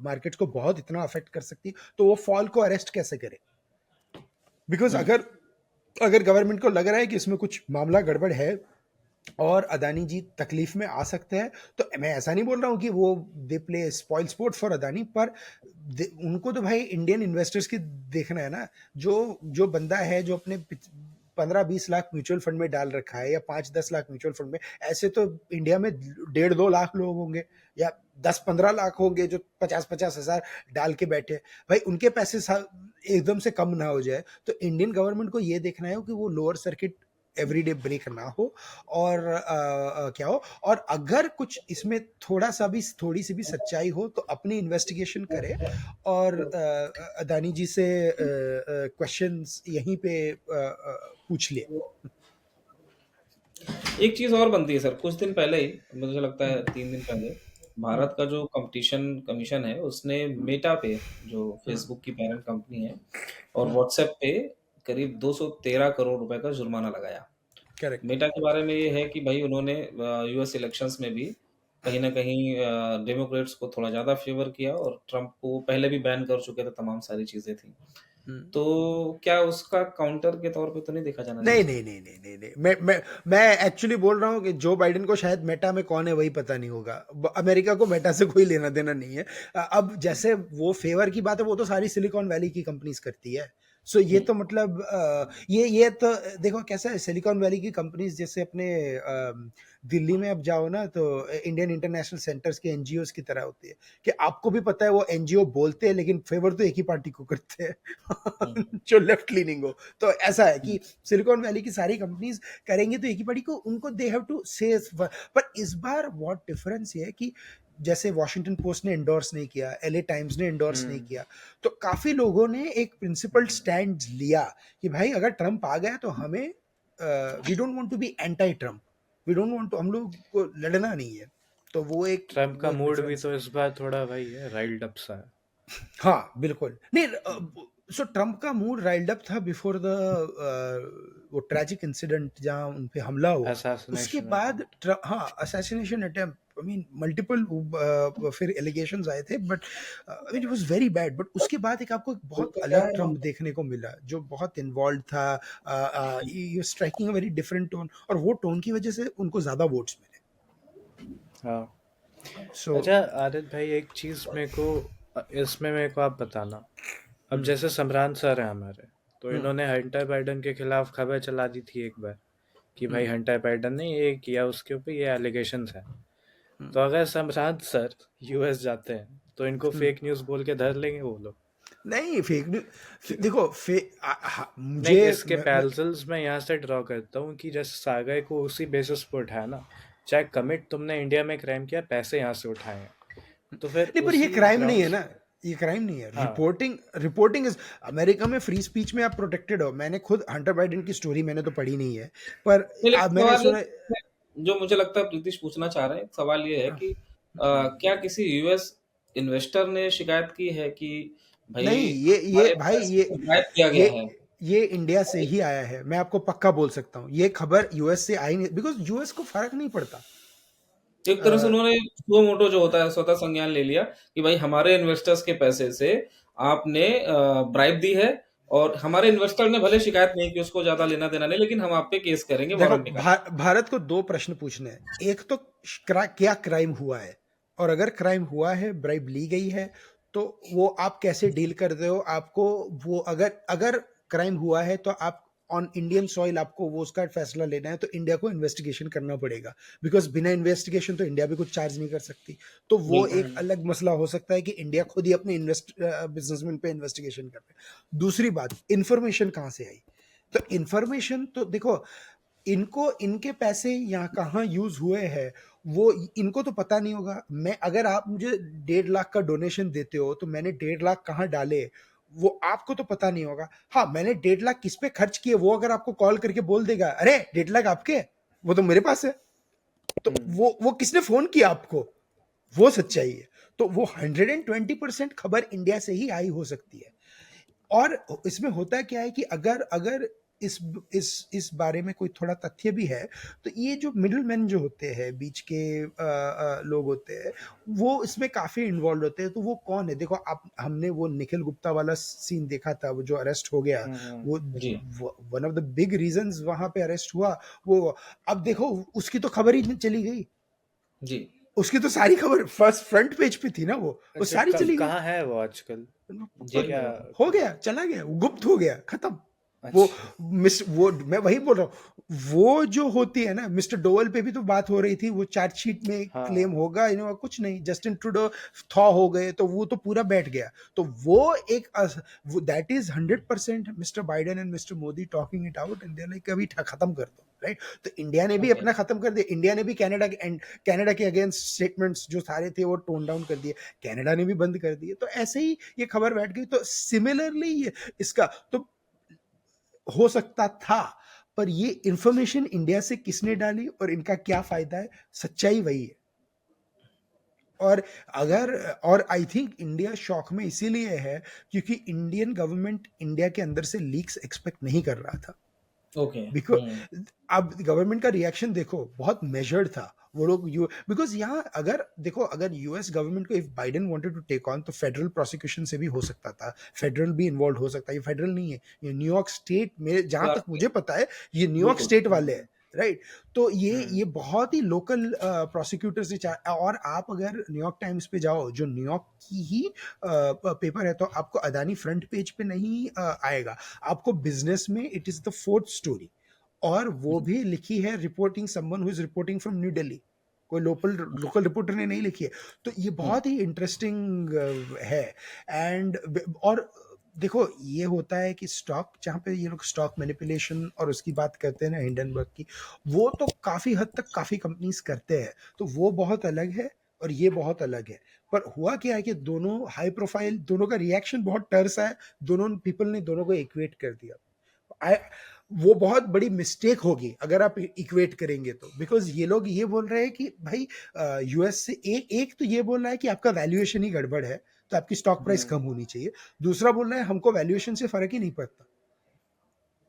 मार्केट्स को बहुत इतना अफेक्ट कर सकती है, तो वो फॉल को अरेस्ट कैसे करे? बिकॉज हुँ, अगर अगर गवर्नमेंट को लग रहा है कि इसमें कुछ मामला गड़बड़ है, और अदानी जी तकलीफ में आ सकते हैं। तो मैं ऐसा नहीं बोल रहा हूँ कि वो they play spoil sport for Adani, पर उनको तो भाई इंडियन इन्वेस्टर्स की देखना है ना। जो जो बंदा है जो अपने 15-20 लाख म्यूचुअल फंड में डाल रखा है, या 5-10 लाख म्यूचुअल फंड में, ऐसे तो इंडिया में 1.5-2 लाख लोग होंगे, या 10-15 लाख होंगे जो 50-50 हज़ार डाल के बैठे। भाई उनके पैसे एकदम से कम ना हो जाए। तो इंडियन गवर्नमेंट को ये देखना है कि वो लोअर सर्किट एवरीडे ब्रेक ना हो, और क्या हो। और अगर कुछ इसमें थोड़ी सी भी सच्चाई हो तो अपनी इन्वेस्टिगेशन करे, और अदानी जी से क्वेश्चंस यहीं पे पूछ ले। एक चीज़ और बनती है सर, कुछ दिन पहले ही, मुझे लगता है 3 दिन पहले, हम्म, भारत का जो कॉम्पिटिशन कमीशन है, उसने मेटा पे, जो हम्म, फेसबुक की पेरेंट कंपनी है, और हम्म, व्हाट्सएप पे करीब 213 करोड़ रुपए का जुर्माना लगाया। करेक्ट। मेटा के बारे में ये है कि भाई उन्होंने यूएस इलेक्शंस में भी कहीं न कहीं डेमोक्रेट्स को थोड़ा ज़्यादा फ़ेवर किया, और ट्रम्प को पहले भी बैन कर चुके थे, तमाम सारी चीज़ें थी। हम्म। तो क्या उसका काउंटर के तौर पे तो नहीं देखा जाना नहीं चाहिए? नहीं नहीं नहीं नहीं नहीं, मैं एक्चुअली बोल रहा हूँ कि जो बाइडेन को शायद मेटा में कौन है वही पता नहीं होगा। अमेरिका को मेटा से कोई लेना देना नहीं है। अब जैसे वो फेवर की बात है, वो तो सारी सिलिकॉन वैली की कंपनीज करती है। सो ये हुँ, तो मतलब ये तो देखो कैसा है, सिलिकॉन वैली की कंपनीज जैसे अपने दिल्ली में अब जाओ ना, तो इंडियन इंटरनेशनल सेंटर्स के एनजीओ की तरह होती है, कि आपको भी पता है वो एनजीओ बोलते हैं लेकिन फेवर तो एक ही पार्टी को करते हुँ, हैं जो लेफ्ट लीनिंग हो। तो ऐसा है हुँ, कि सिलिकॉन वैली की सारी कंपनीज करेंगे तो एक ही पार्टी को, उनको दे हैव टू से। पर इस बार व्हाट डिफरेंस ये है कि जैसे वॉशिंगटन पोस्ट ने एंडोर्स नहीं किया, एलए टाइम्स ने एंडोर्स नहीं हम्म किया, तो काफी लोगों ने एक प्रिंसिपल स्टैंड लिया कि भाई अगर ट्रंप आ गया तो हमें, we don't want to be anti Trump, we don't want to, हम लोग को लड़ना नहीं है। तो ट्रम्प वो का एक मूड भी डिफरेंस तो है। इस बार थोड़ा भाई है राइल्ड अप सा है। हाँ बिल्कुल नहीं। हम्म, सो ट्रम्प का मूड राइल्ड अप था बिफोर द वो ट्रैजिक इंसिडेंट जहां उन पे हमला हुआ। उसके असैसिनेशन बाद अटेम्प्ट। हाँ, assassination attempt, I mean multiple फिर एलिगेशंस आए थे, but I mean it was very bad. But उसके बाद एक आपको एक बहुत अलग ट्रम्प देखने को मिला जो बहुत इन्वॉल्व था। You striking a very different tone, और वो टोन की वजह से उनको ज्यादा वोट्स मिले। हाँ। सो अच्छा आदित्य भाई, एक चीज मेरे को इसमें मेरे को आप बताना। अब हम्म, जैसे सम्रान सर है हमारे, तो हम्म, इन्होंने हंटर बाइडन के खिलाफ खबर चला दी थी एक बार कि भाई हम्म, हंटर बाइडन ने ये किया, उसके ऊपर ये एलिगेशंस है। हम्म, तो अगर सम्राट सर यूएस जाते हैं तो इनको हम्म। फेक न्यूज़ बोल के धर लेंगे वो लोग। नहीं फेक न्यूज, देखो नहीं, मुझे इसके पैरेलल्स मैं यहाँ से ड्रॉ करता हूँ कि जैसे सागर को उसी बेसिस पे उठाया ना, चाहे कमिट तुमने इंडिया में क्राइम किया, पैसे यहाँ से उठाए हैं, तो फिर नहीं, पर ये उसी क्राइम नहीं है ग्राउंड्स ना। पे। ये क्राइम नहीं है। हाँ। रिपोर्टिंग रिपोर्टिंग इज, अमेरिका में फ्री स्पीच में आप प्रोटेक्टेड हो। मैंने खुद हंटर बाइडेन की स्टोरी मैंने तो पढ़ी नहीं है, पर नहीं, लेकिन अब मैंने सवाल सुना। ये जो मुझे लगता है प्रीतिश पूछना चाह रहे हैं, सवाल ये है कि क्या किसी यूएस इन्वेस्टर ने शिकायत की है कि भाई नहीं, ये हमारे भाई पैसे को गायब किया ये गया है? ये इंडिया से ही आया है, मैं आपको पक्का बोल सकता हूँ। ये खबर यूएस से आई नहीं, बिकॉज यूएस को फर्क नहीं पड़ता। एक तरह से उन्होंने सुओ मोटो जो होता है, स्वतः संज्ञान ले लिया कि भाई हमारे इन्वेस्टर्स के पैसे से आपने ब्राइब दी है, और हमारे इन्वेस्टर ने भले शिकायत नहीं की, उसको ज्यादा लेना देना नहीं, लेकिन हम आप पे केस करेंगे, देखो वारंट निकाल। भारत को दो प्रश्न पूछने हैं। एक तो क्या क्राइम हुआ है, और अगर क्राइम हुआ है, ब्राइब ली गई है, तो वो आप कैसे डील करते हो। आपको वो, अगर अगर क्राइम हुआ है तो आप ऑन इंडियन सॉइल, आपको वो उसका फैसला लेना है तो इंडिया को इन्वेस्टिगेशन करना पड़ेगा, बिकॉज बिना इन्वेस्टिगेशन तो इंडिया भी कुछ चार्ज नहीं कर सकती। तो वो बिल्कुल। एक अलग मसला हो सकता है कि इंडिया खुद ही अपने बिजनेसमैन पे इन्वेस्टिगेशन कर रहे हैं। दूसरी बात, इंफॉर्मेशन कहाँ से आई। तो इंफॉर्मेशन तो देखो, इनको इनके पैसे यहाँ कहाँ यूज हुए हैं वो इनको तो पता नहीं होगा। मैं, अगर आप मुझे 1.5 लाख का डोनेशन देते हो तो मैंने 1.5 लाख कहाँ डाले वो आपको तो पता नहीं होगा। हाँ, मैंने 1.5 लाख किस पे खर्च किए वो अगर आपको कॉल करके बोल देगा, अरे 1.5 लाख आपके, वो तो मेरे पास है, तो हम्म वो किसने फोन किया आपको, वो सच्चाई है। तो वो 120% खबर इंडिया से ही आई हो सकती है। और इसमें होता क्या है कि अगर अगर इस बारे में कोई थोड़ा तथ्य भी है, तो ये जो मिडलमैन जो होते हैं, बीच के लोग होते हैं, वो इसमें काफ़ी इन्वॉल्व होते हैं। तो वो कौन है? देखो, आप हमने वो निखिल गुप्ता वाला सीन देखा था, वो जो अरेस्ट हो गया, हम्म। वो जी, one of the big reasons वहाँ पे अरेस्ट हुआ वो। अब देखो, उसकी तो खबर ही नहीं चली गई, जी। उसकी तो सारी खबर फर्स्ट फ्रंट पेज पे थी ना, वो अच्छा, सारी चली गई। कहाँ है वो आजकल? जेल क्या? में होगा। हो गया, चला गया, वो गुप्त हो गया, खत्म। वो अच्छा। वो मैं वही बोल रहा हूँ, वो जो होती है ना, मिस्टर डोवल पे भी तो बात हो रही थी, वो चार्जशीट में क्लेम हाँ। होगा, कुछ नहीं, जस्टिन ट्रूडो थॉ हो गए, तो वो तो पूरा बैठ गया। तो वो एक that is 100% mister Biden and mister Modi talking it out, and they like अभी खत्म कर दो, राइट? तो इंडिया ने भी ओके। अपना खत्म कर दिया, इंडिया ने भी कनाडा के अगेंस्ट स्टेटमेंट्स जो सारे थे वो टोन डाउन कर दिए, कनाडा ने भी बंद कर दिए। तो ऐसे ही ये खबर बैठ गई। तो सिमिलरली इसका तो हो सकता था, पर ये इंफॉर्मेशन इंडिया से किसने डाली और इनका क्या फायदा है? सच्चाई वही है। और अगर और आई थिंक इंडिया शॉक में इसीलिए है क्योंकि इंडियन गवर्नमेंट इंडिया के अंदर से लीक्स एक्सपेक्ट नहीं कर रहा था। ओके। बिकॉज अब गवर्नमेंट का रिएक्शन देखो, बहुत मेजर्ड था। वो लोग बिकॉज यहाँ अगर देखो, अगर यूएस गवर्नमेंट को if Biden wanted to take on, तो फेडरल प्रोसिक्यूशन से भी हो सकता था, फेडरल भी इन्वॉल्व हो सकता है। ये फेडरल नहीं है, ये न्यूयॉर्क स्टेट में, जहां तक मुझे पता है ये न्यूयॉर्क बिल्कुल। स्टेट वाले हैं, राइट? तो हम्म। ये बहुत ही लोकल प्रोसिक्यूटर से और आप अगर न्यूयॉर्क टाइम्स पे जाओ, जो न्यूयॉर्क की ही पेपर है, तो आपको अदानी फ्रंट पेज पे नहीं आएगा, आपको बिजनेस में it is the fourth story. और वो भी लिखी है reporting someone who is reporting from new Delhi, कोई लोकल लोकल रिपोर्टर ने नहीं लिखी है। तो ये बहुत ही इंटरेस्टिंग है। एंड और देखो, ये होता है कि स्टॉक, जहाँ पे ये लोग स्टॉक मैनिपुलेशन और उसकी बात करते हैं ना, हिंडनबर्ग की, वो तो काफी हद तक काफी कंपनीज करते हैं, तो वो बहुत अलग है और ये बहुत अलग है। पर हुआ क्या है कि दोनों हाई प्रोफाइल, दोनों का रिएक्शन बहुत टर्स है, दोनों पीपल ने दोनों को इक्वेट कर दिया। I, वो बहुत बड़ी मिस्टेक होगी अगर आप इक्वेट करेंगे तो, बिकॉज ये लोग ये बोल रहे हैं कि भाई यूएस से एक तो ये बोल रहा है कि आपका वैल्यूएशन ही गड़बड़ है, तो आपकी स्टॉक प्राइस कम होनी चाहिए। दूसरा बोल रहा है हमको वैल्यूएशन से फर्क ही नहीं पड़ता,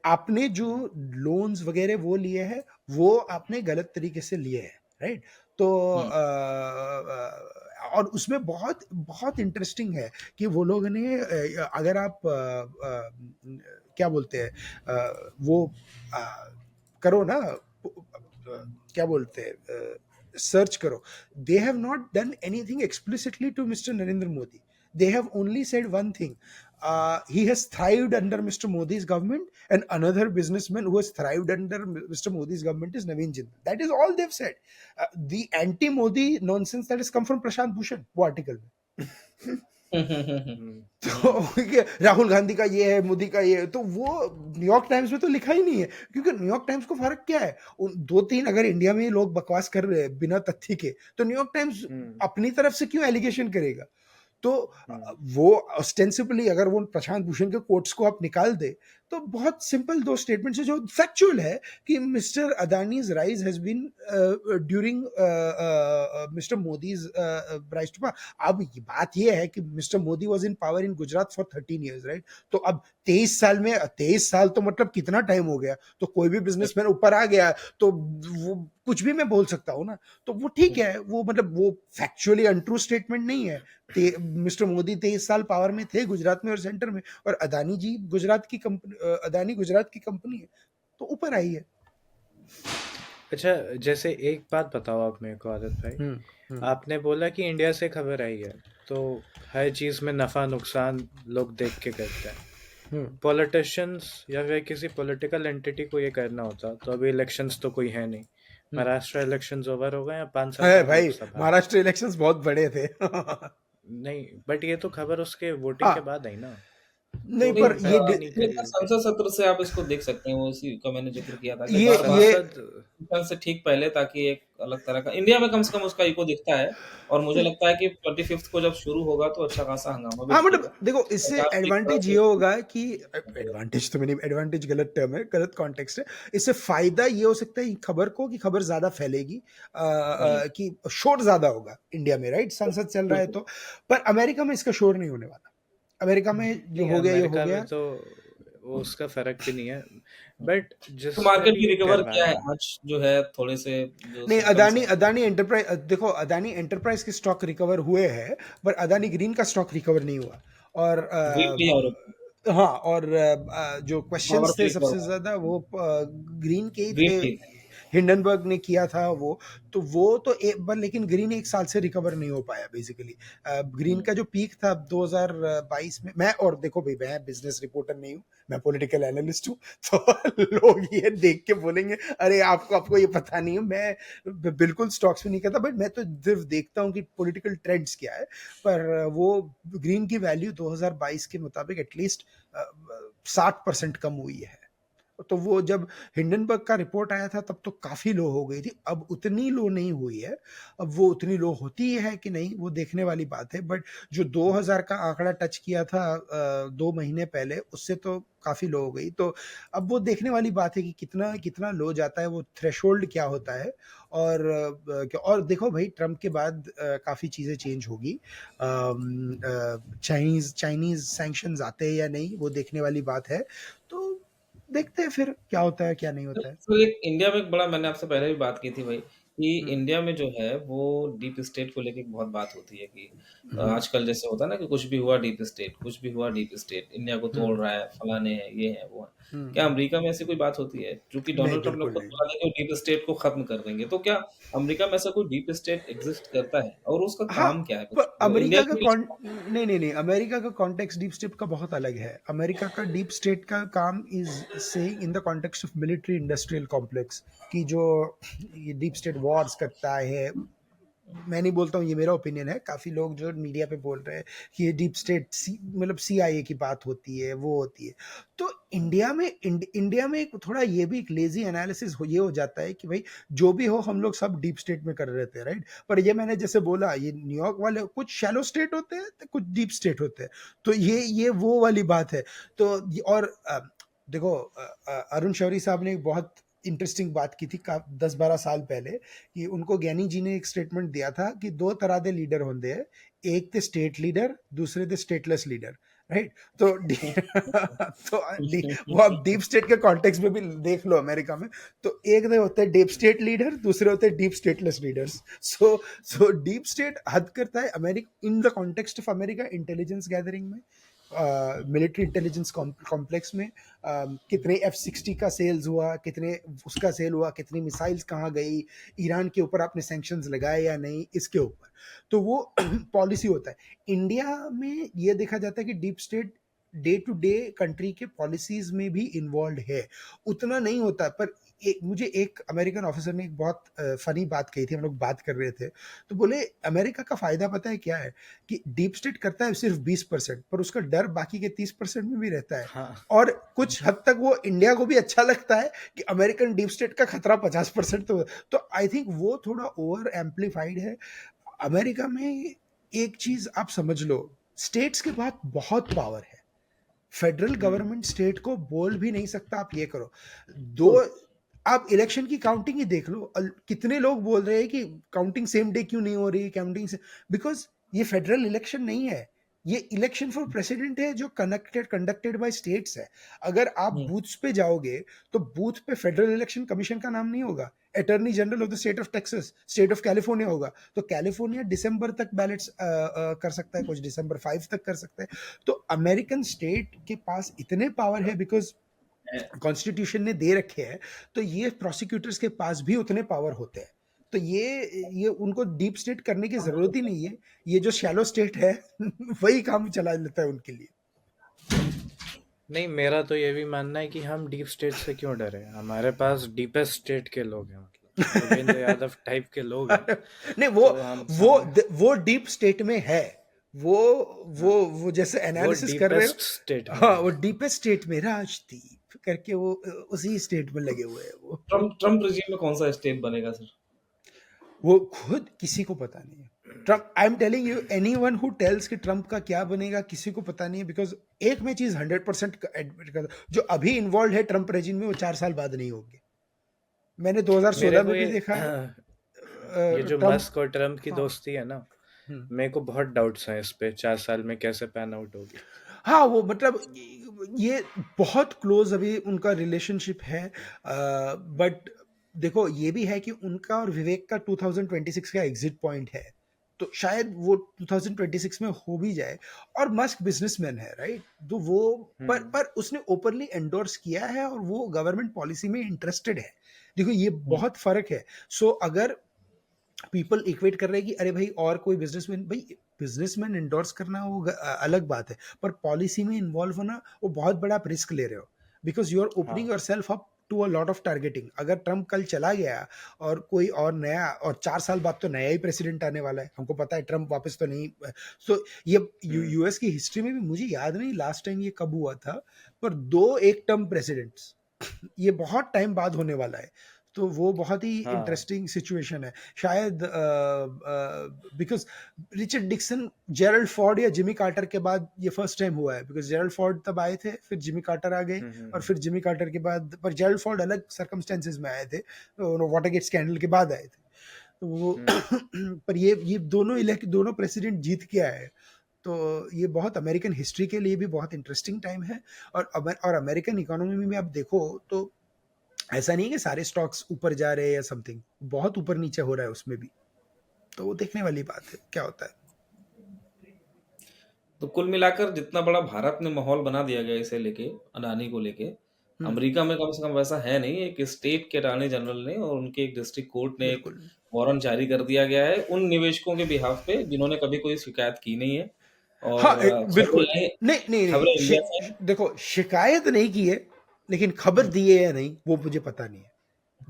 आपने जो लोन्स वगैरह वो लिए हैं, वो आपने गलत तरीके से लिए हैं, राइट? तो और उसमें बहुत बहुत इंटरेस्टिंग है कि वो लोग ने अगर आप क्या बोलते हैं, वो करो ना, क्या बोलते हैं, सर्च करो, they have not done anything explicitly to mister Narendra Modi, they have only said one thing: he has thrived under Mr. Modi's government, and another businessman who has thrived under Mr. Modi's government is Naveen Jindal. That is all they've said. The anti-Modi nonsense that has come from Prashant Bhushan, वो article में तो राहुल गांधी का ये है, मोदी का ये है, तो वो न्यूयॉर्क टाइम्स में तो लिखा ही नहीं है, क्योंकि न्यूयॉर्क टाइम्स को फर्क क्या है, दो तीन अगर इंडिया में लोग बकवास कर रहे हैं बिना तथ्य के, तो न्यूयॉर्क टाइम्स अपनी तरफ से क्यों एलिगेशन करेगा? तो वो ऑस्टेंसिबली अगर वो प्रशांत भूषण के कोट्स को आप निकाल दे, तो बहुत सिंपल दो स्टेटमेंट्स है जो फैक्चुअल है कि mister Adani's rise has been during mister Modi's rise to power. अब बात ये है कि mister Modi was in power in Gujarat for 13 years, right? तो अब 23 साल में, 23 साल तो मतलब कितना टाइम हो गया, तो कोई भी बिजनेसमैन ऊपर आ गया तो वो कुछ भी मैं बोल सकता हूँ ना, तो वो ठीक है, वो मतलब वो फैक्चुअली अनट्रू स्टेटमेंट नहीं है। मिस्टर मोदी 23 साल पावर में थे गुजरात में और सेंटर में, और अदानी जी गुजरात की कंपनी, अदानी गुजरात की कंपनी है, तो ऊपर आई है। अच्छा, जैसे एक बात बताओ आप मेरे को आदित्य भाई, आपने बोला कि इंडिया से खबर आई है, तो हर चीज में नफा नुकसान लोग देख के करते हैं। पॉलिटिशियंस या फिर किसी पॉलिटिकल एंटिटी को ये करना होता, तो अभी इलेक्शंस तो कोई है नहीं, महाराष्ट्र इलेक्शंस ओवर हो गए या 5 साल है बाद भाई, लोकसभा। महाराष्ट्र इलेक्शंस बहुत बड़े थे नहीं, बट ये तो खबर उसके वोटिंग के बाद आई ना, नहीं, तो पर कोई ये फैक्ट नहीं ये करी। संसद सत्र से आप इसको देख सकते हैं, वो इसी का मैंने जिक्र किया था कि ये बार-बार से ठीक पहले, ताकि एक अलग तरह का इंडिया में कम से कम उसका इको दिखता है, और मुझे लगता है कि 25th को जब शुरू होगा तो अच्छा खासा हंगामा भी हाँ, दिखेगा। मतलब देखो, इससे सरकार की तरफ एडवांटेज से ये होगा कि एडवांटेज तो मैंने, एडवांटेज गलत टर्म है, गलत कॉन्टेक्स्ट है। इससे फायदा ये हो सकता है खबर को, कि खबर ज्यादा फैलेगी, कि शोर ज्यादा होगा इंडिया में, राइट? संसद चल रहा है बिल्कुल। तो। पर अमेरिका में इसका शोर नहीं होने वाला, अमेरिका में जो नहीं, हो गया ये हो अमेरिका गया। में तो वो उसका फर्क भी नहीं है। बट तो जिसमें मार्केट भी की ये रिकवर करवा क्या है है ना, आज जो है थोड़े से जो नहीं, सिम्टम्स अदानी हैं अदानी एंटरप्राइज देखो, अदानी एंटरप्राइज के स्टॉक रिकवर हुए हैं, पर अदानी ग्रीन का स्टॉक रिकवर नहीं हुआ। और वीकली और हाँ, और जो क्वेश्चंस थे पावरफुली सबसे रिकवर ज्यादा वो ग्रीन के ही ग्रीन थे। टी हिंडनबर्ग ने किया था वो, तो वो तो पर लेकिन ग्रीन एक साल से रिकवर नहीं हो पाया बेसिकली। ग्रीन हुँ, का जो पीक था 2022 में, मैं, और देखो भाई, मैं बिजनेस रिपोर्टर नहीं हूँ, मैं पॉलिटिकल एनालिस्ट हूँ। तो लोग ये देख के बोलेंगे अरे आपको आपको ये पता नहीं है। मैं बिल्कुल स्टॉक्स में नहीं करता, बट मैं तो सिर्फ देखता हूँ कि पॉलिटिकल ट्रेंड्स क्या है। पर वो ग्रीन की वैल्यू 2022 के मुताबिक एटलीस्ट 60% कम हुई है। तो वो जब हिंडनबर्ग का रिपोर्ट आया था तब तो काफी लो हो गई थी, अब उतनी लो नहीं हुई है। अब वो उतनी लो होती है कि नहीं, वो देखने वाली बात है। बट जो 2000 का आंकड़ा टच किया था 2 महीने पहले, उससे तो काफी लो हो गई। तो अब वो देखने वाली बात है कि कितना कितना लो जाता है, वो थ्रेशोल्ड क्या होता है। और और देखो भाई, ट्रम्प के बाद काफी चीजें चेंज होगी। चाइनीज चाइनीज सैंक्शंस आते हैं या नहीं, वो देखने वाली बात है। तो देखते हैं फिर क्या होता है क्या नहीं होता है। तो एक इंडिया में एक बड़ा मैंने आपसे पहले भी बात की थी भाई कि हम्म, इंडिया में जो है वो डीप स्टेट को लेके बहुत बात होती है कि हम्म, आजकल जैसे होता है ना कि कुछ भी हुआ डीप स्टेट, कुछ भी हुआ डीप स्टेट, इंडिया को तोड़ हम्म, रहा है, फलाने हैं, ये है, वो है। क्या हम्म। अमेरिका में ऐसी कोई बात होती है? क्योंकि नहीं, डोनाल्ड ट्रम्प ने बिल्कुल खुद नहीं। बोला था कि वो डीप स्टेट को खत्म कर देंगे। तो क्या अमेरिका में ऐसा कोई डीप स्टेट एग्जिस्ट करता है? और उसका हाँ, काम क्या है कुछ? पर वो इंडिया अमेरिका का के कॉन नहीं, नहीं, नहीं, अमेरिका का कॉन्टेक्स्ट डीप स्टेट का बहुत अलग है। अमेरिका का डीप स्टेट का काम इज से in the context of military industrial complex, की जो ये डीप स्टेट वॉर्स करता है। मैं नहीं बोलता हूँ, ये मेरा ओपिनियन है, काफी लोग जो मीडिया पे बोल रहे हैं कि ये डीप स्टेट मतलब सीआईए की बात होती है, वो होती है। तो इंडिया में एक थोड़ा ये भी एक लेजी एनालिसिस ये हो जाता है कि भाई जो भी हो, हम लोग सब डीप स्टेट में कर रहे थे, राइट। पर ये मैंने जैसे बोला, ये न्यूयॉर्क वाले कुछ शैलो स्टेट होते हैं तो कुछ डीप स्टेट होते हैं। तो ये वो वाली बात है। तो और देखो, अरुण शौरी साहब ने एक बहुत इंटरेस्टिंग बात की थी 10-12 साल पहले, कि उनको ज्ञानी जी ने एक स्टेटमेंट दिया था कि दो तरह के लीडर होंगे, एक थे स्टेट लीडर, दूसरे थे स्टेटलेस लीडर, राइट। तो वो आप डीप स्टेट के कॉन्टेक्स्ट में भी देख लो अमेरिका में। तो एक तो होते हैं डीप स्टेट लीडर, दूसरे होते हैं deep stateless leaders. So deep state हद करता है America in the context of America intelligence gathering में, मिलिट्री इंटेलिजेंस कॉम्प्लेक्स में, कितने F-60 का सेल्स हुआ, कितने उसका सेल हुआ, कितनी मिसाइल्स कहाँ गई, ईरान के ऊपर आपने सैंक्शंस लगाए या नहीं, इसके ऊपर। तो वो पॉलिसी होता है। इंडिया में ये देखा जाता है कि deep state day to day country के पॉलिसीज में भी इन्वॉल्व है, उतना नहीं होता। पर मुझे एक अमेरिकन ऑफिसर ने एक बहुत फनी बात कही थी, हम लोग बात कर रहे थे, तो बोले अमेरिका का फायदा पता है क्या है, कि डीप स्टेट करता है सिर्फ 20%, पर उसका डर बाकी के 30% में भी रहता है। हाँ, और कुछ हद तक वो इंडिया को भी अच्छा लगता है कि अमेरिकन डीप स्टेट का खतरा 50% तो आई थिंक वो थोड़ा ओवर एम्पलीफाइड है। अमेरिका में एक चीज आप समझ लो, स्टेट्स के पास बहुत पावर है। फेडरल हम्म, गवर्नमेंट स्टेट को बोल भी नहीं सकता आप ये करो। दो आप इलेक्शन की काउंटिंग ही देख लो, कितने लोग बोल रहे हैं कि काउंटिंग सेम डे क्यों नहीं हो रही, काउंटिंग से, बिकॉज ये फेडरल इलेक्शन नहीं है, ये इलेक्शन फॉर प्रेसिडेंट है जो कंडक्टेड बाय स्टेट्स है। अगर आप हुँ, बूथ्स पे जाओगे तो बूथ पे फेडरल इलेक्शन कमीशन का नाम नहीं होगा, attorney general of the state of Texas, state of California होगा। तो कैलिफोर्निया दिसंबर तक बैलेट्स कर सकता है, कुछ दिसंबर 5 तक कर सकता है। तो अमेरिकन स्टेट के पास इतने पावर है बिकॉज कॉन्स्टिट्यूशन ने दे रखे हैं। तो ये प्रोसिक्यूटर्स के पास भी उतने पावर होते हैं। तो ये उनको डीप स्टेट करने की जरूरत ही नहीं है। ये जो शैलो स्टेट है वही काम चला लेता है उनके लिए। नहीं, मेरा तो ये भी मानना है कि हम डीप स्टेट से क्यों डरे, हमारे पास डीपेस्ट स्टेट के लोग हैं, मतलब योगेंद्र यादव टाइप के लोग हैं। नहीं, तो हम वो सामने वो डीप स्टेट में है। वो हाँ, वो जैसे वो एनालिसिस कर रहे डीपेस्ट स्टेट हो, में हाँ, है। वो डीपेस्ट स्टेट में राजदीप करके वो उसी स्टेट में लगे हुए हैं वो। ट्रम्प रेजिम में कौन-सा स्टेट बनेगा सर? वो खुद किसी को पता नहीं है। Trump, I am telling you, anyone who tells कि ट्रम्प का क्या बनेगा किसी को पता नहीं है। बिकॉज एक मैं चीज 100% एडमिट कर, जो अभी इन्वॉल्व है ट्रम्प रेजिम में, वो 4 साल बाद नहीं होंगे। मैंने मेरे 2016 को में भी ये देखा ये जो ट्रम्प। मस्क और ट्रम्प की हाँ, दोस्ती है ना, हम्म। मेरे को बहुत डाउट्स हैं इस पे 4 साल में कैसे पैन आउट होगी। हाँ, वो मतलब ये बहुत क्लोज अभी उनका रिलेशनशिप है, बट देखो ये भी है कि उनका और विवेक का 2026 का एग्जिट पॉइंट है, तो शायद वो 2026 में हो भी जाए। और मस्क बिजनेसमैन है, राइट? तो वो पर उसने ओपनली एंडोर्स किया है और वो गवर्नमेंट पॉलिसी में इंटरेस्टेड है। देखो ये हुँ, बहुत फर्क है। सो अगर पीपल इक्वेट कर रहे हैं कि अरे भाई और कोई बिजनेसमैन, भाई बिजनेसमैन इंडोर्स करना वो अलग बात है, पर पॉलिसी में इन्वॉल्व होना वो बहुत बड़ा आप रिस्क ले रहे हो, बिकॉज यू आर ओपनिंग हाँ। Yourself up to a lot of targeting. अगर ट्रम्प कल चला गया और कोई और नया, और 4 साल बाद तो नया ही प्रेसिडेंट आने वाला है, हमको पता है ट्रम्प वापस तो नहीं। सो ये यूएस की हिस्ट्री में भी मुझे याद नहीं लास्ट टाइम ये कब हुआ था, पर दो एक टर्म प्रेसिडेंट्स ये बहुत टाइम बाद होने वाला है। तो वो बहुत ही हाँ। इंटरेस्टिंग सिचुएशन है शायद, बिकॉज रिचर्ड डिक्सन, जेरल्ड फोर्ड या जिमी कार्टर के बाद ये फर्स्ट टाइम हुआ है, बिकॉज जेरल्ड फोर्ड तब आए थे, फिर जिमी कार्टर आ गए, और फिर जिमी कार्टर के बाद, पर जेरल्ड फोर्ड अलग सर्कमस्टेंसेस में आए थे, वाटरगेट स्कैंडल के बाद आए थे। तो वो पर ये दोनों इलेक्ट, दोनों प्रेसिडेंट जीत के आए। तो ये बहुत अमेरिकन हिस्ट्री के लिए भी बहुत इंटरेस्टिंग टाइम है। और अमेरिकन इकोनॉमी में भी आप देखो तो ऐसा नहीं है कि सारे स्टॉक्स ऊपर जा रहे हैं या समथिंग, बहुत ऊपर नीचे हो रहा है उसमें भी। तो वो देखने वाली बात है क्या होता है। तो कुल मिलाकर जितना बड़ा भारत में माहौल बना दिया गया इसे लेके, अडानी को लेके, हम्म, अमेरिका में कम से कम वैसा है नहीं। एक स्टेट के अटॉर्नी जनरल ने और उनके एक डिस्ट्रिक्ट कोर्ट ने एक बिल्कुल। वारंट जारी कर दिया गया है उन निवेशकों के बिहाफ पे जिन्होंने कभी कोई शिकायत की नहीं है। हाँ, और बिल्कुल। खबरें नहीं नहीं नहीं, खबरें इंडिया से हैं। देखो शिकायत नहीं की है, लेकिन खबर हुँ, दी है या नहीं वो मुझे पता नहीं है।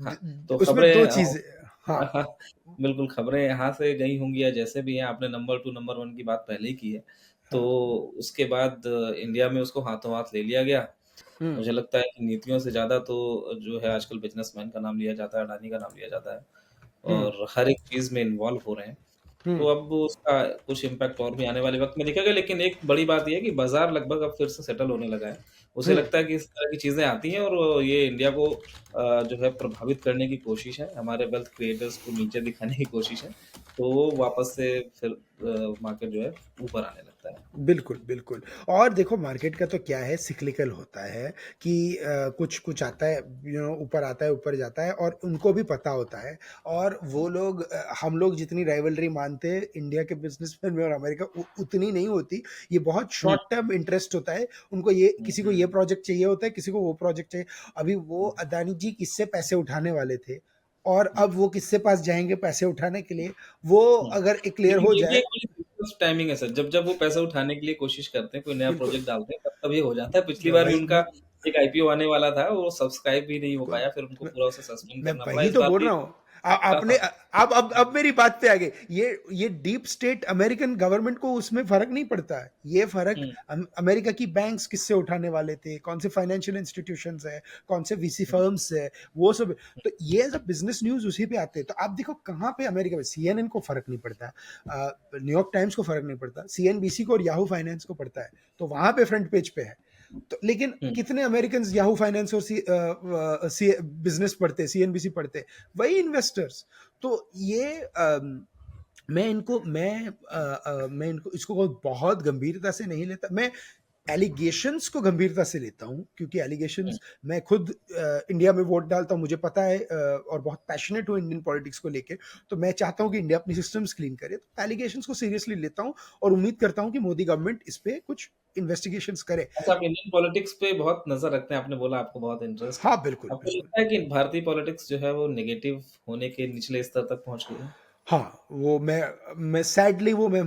हाँ, तो उसमें दो खबरें चीजें। हाँ। बिल्कुल खबरें यहाँ से गई होंगी या जैसे भी हैं, आपने नंबर 2 नंबर 1 की बात पहले ही की है। तो हाँ। उसके बाद इंडिया में उसको हाथों-हाथ ले लिया गया। हम्म। मुझे लगता है कि नीतियों से ज़्यादा तो जो है आजकल बिज़नेसमैन का नाम लिया जाता है, अडानी का नाम लिया जाता है हम्म। और हर एक चीज़ में इन्वॉल्व हो रहे हैं। तो हम्म। अब उसका कुछ इम्पैक्ट और भी आने वाले वक़्त में दिखेगा, लेकिन एक बड़ी बात ये है कि बाज़ार लगभग अब फिर से सेटल होने लगा है। उसे हम्म। लगता है कि इस तरह की चीज़ें आती हैं और ये इंडिया को जो है प्रभावित करने की कोशिश है, हमारे वेल्थ क्रिएटर्स को नीचे दिखाने की कोशिश है। तो वो वापस से फिर मार्केट जो है ऊपर आने लगता है। बिल्कुल, बिल्कुल। और देखो मार्केट का तो क्या है, सिक्लिकल होता है कि कुछ कुछ आता है, ऊपर आता है, ऊपर जाता है, और उनको भी पता होता है। और वो लोग, हम लोग जितनी राइवलरी मानते हैं इंडिया के बिज़नेसमैन में और अमेरिका, उतनी नहीं होती। ये बहुत हुँ, शॉर्ट टर्म इंटरेस्ट होता है। उनको ये, हुँ, किसी को ये प्रोजेक्ट चाहिए होता है, किसी को वो प्रोजेक्ट चाहिए। अभी वो हुँ, अदानी जी किससे पैसे उठाने वाले थे, और हुँ, अब वो किससे पास जाएँगे पैसे उठाने के लिए, वो हुँ। अगर एक क्लियर लेकिन हो ये जाए। एक बड़ी दिलचस्प टाइमिंग है सर, जब वो पैसा उठाने के लिए कोशिश करते हैं, कोई नया बिल्कुल। प्रोजेक्ट डालते हैं, तब ये हो जाता है। पिछली बार भी वही उनका एक आईपीओ आने वाला था, वो सब्सक्राइब भी नहीं हो बिल्कुल। पाया, फिर उनको मैं पूरा उसे सस्पेंड मैं करना पड़ा। वही इस तो बार बोल भी रहा हूँ। आपने अब मेरी बात पे आ गए। ये डीप स्टेट अमेरिकन गवर्नमेंट को उसमें फर्क नहीं पड़ता है। ये फर्क हुँ, अमेरिका की बैंक्स किससे उठाने वाले थे, कौन से फाइनेंशियल इंस्टीट्यूशंस है, कौन से वीसी हुँ, फर्म्स है, वो सब। तो ये सब बिजनेस न्यूज उसी पे आते हैं। तो आप देखो कहाँ पे अमेरिका में सीएनएन को फर्क नहीं पड़ता, न्यूयॉर्क टाइम्स को फर्क नहीं पड़ता, सीएनबीसी को और याहू फाइनेंस को पड़ता है, तो वहां पे फ्रंट पेज पे है। तो लेकिन हुँ, कितने अमेरिकन याहू फाइनेंस और बिजनेस पढ़ते, सीएनबीसी पढ़ते, वही इन्वेस्टर्स। तो ये मैं इनको इसको बहुत गंभीरता से नहीं लेता। मैं एलिगेशंस को गंभीरता से लेता हूँ, क्योंकि हुँ, एलिगेशंस, मैं खुद इंडिया में वोट डालता हूँ, मुझे पता है, और बहुत पैशनेट हूँ इंडियन पॉलिटिक्स को लेके। तो मैं चाहता हूँ कि इंडिया अपनी सिस्टम्स क्लीन करे, तो एलिगेशंस को सीरियसली लेता हूँ, और उम्मीद करता हूँ कि मोदी गवर्नमेंट इस पे कुछ इन्वेस्टिगेशंस करे। अच्छा आप इंडियन पॉलिटिक्स पे बहुत नज़र रखते हैं, आपने बोला आपको बहुत इंटरेस्ट है। हाँ, बिल्कुल, आपको बिल्कुल। लगता है कि भारतीय पॉलिटिक्स जो है वो नेगेटिव होने के निचले स्तर तक पहुँच गई है? हाँ, वो मैं सैडली वो मैं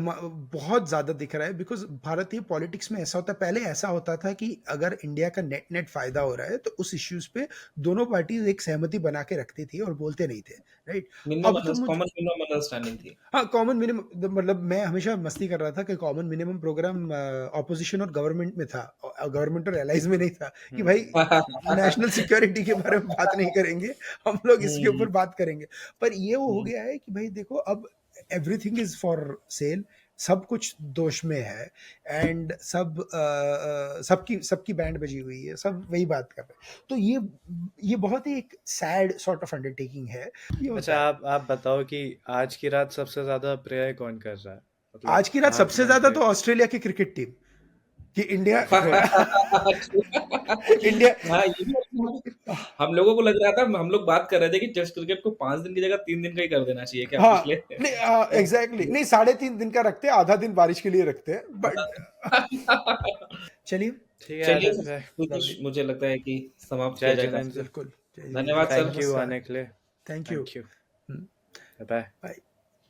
बहुत ज़्यादा दिख रहा है, बिकॉज़ भारतीय पॉलिटिक्स में ऐसा होता है, पहले ऐसा होता था कि अगर इंडिया का नेट फ़ायदा हो रहा है, तो उस इश्यूज़ पे दोनों पार्टीज़ एक सहमति बना के रखती थी और बोलते नहीं थे, राइट? अब तो मुझे, कॉमन मिनिमम अंडरस्टैंडिंग थी। हाँ, कॉमन मिनिमम, मतलब मैं हमेशा मस्ती कर रहा था कि कॉमन मिनिमम प्रोग्राम ऑपोज़िशन और गवर्नमेंट में था, गवर्नमेंट और एलाइज़ में नहीं था, कि भाई नेशनल सिक्योरिटी के बारे में बात नहीं करेंगे, हम लोग इसके हुँ, ऊपर बात करेंगे। पर ये वो हो हुँ। गया है कि भाई देखो अब एवरीथिंग इज़ फॉर सेल, सब कुछ दोष में है, एंड सबकी सबकी बैंड बजी हुई है, सब वही बात कर रहे हैं। तो ये बहुत ही एक सैड सॉर्ट ऑफ अंडरटेकिंग है, ये होता अच्छा, है। आप बताओ कि आज की रात सबसे ज्यादा प्रेयर कौन कर रहा है? मतलब आज की रात आप सबसे कौन ज़्यादा प्रे तो ऑस्ट्रेलिया की क्रिकेट टीम, कि इंडिया हाँ, ये भी हम लोगों को लग रहा था, हम लोग बात कर रहे थे कि टेस्ट क्रिकेट को 5 दिन की जगह 3 दिन का ही कर देना चाहिए क्या हाँ पिछले नहीं एग्जैक्टली नहीं 3.5 दिन का रखते हैं, आधा दिन बारिश के लिए रखते हैं बट चलिए ठीक है चलिए, आदित्य भाई, तो कुछ मुझे लगता है कि समाप्त किया जय जाए जिनेंद्र, काफी। बिल्कुल धन्यवाद सर। थैंक यू आने के लिए, thank you thank you, bye. Bye.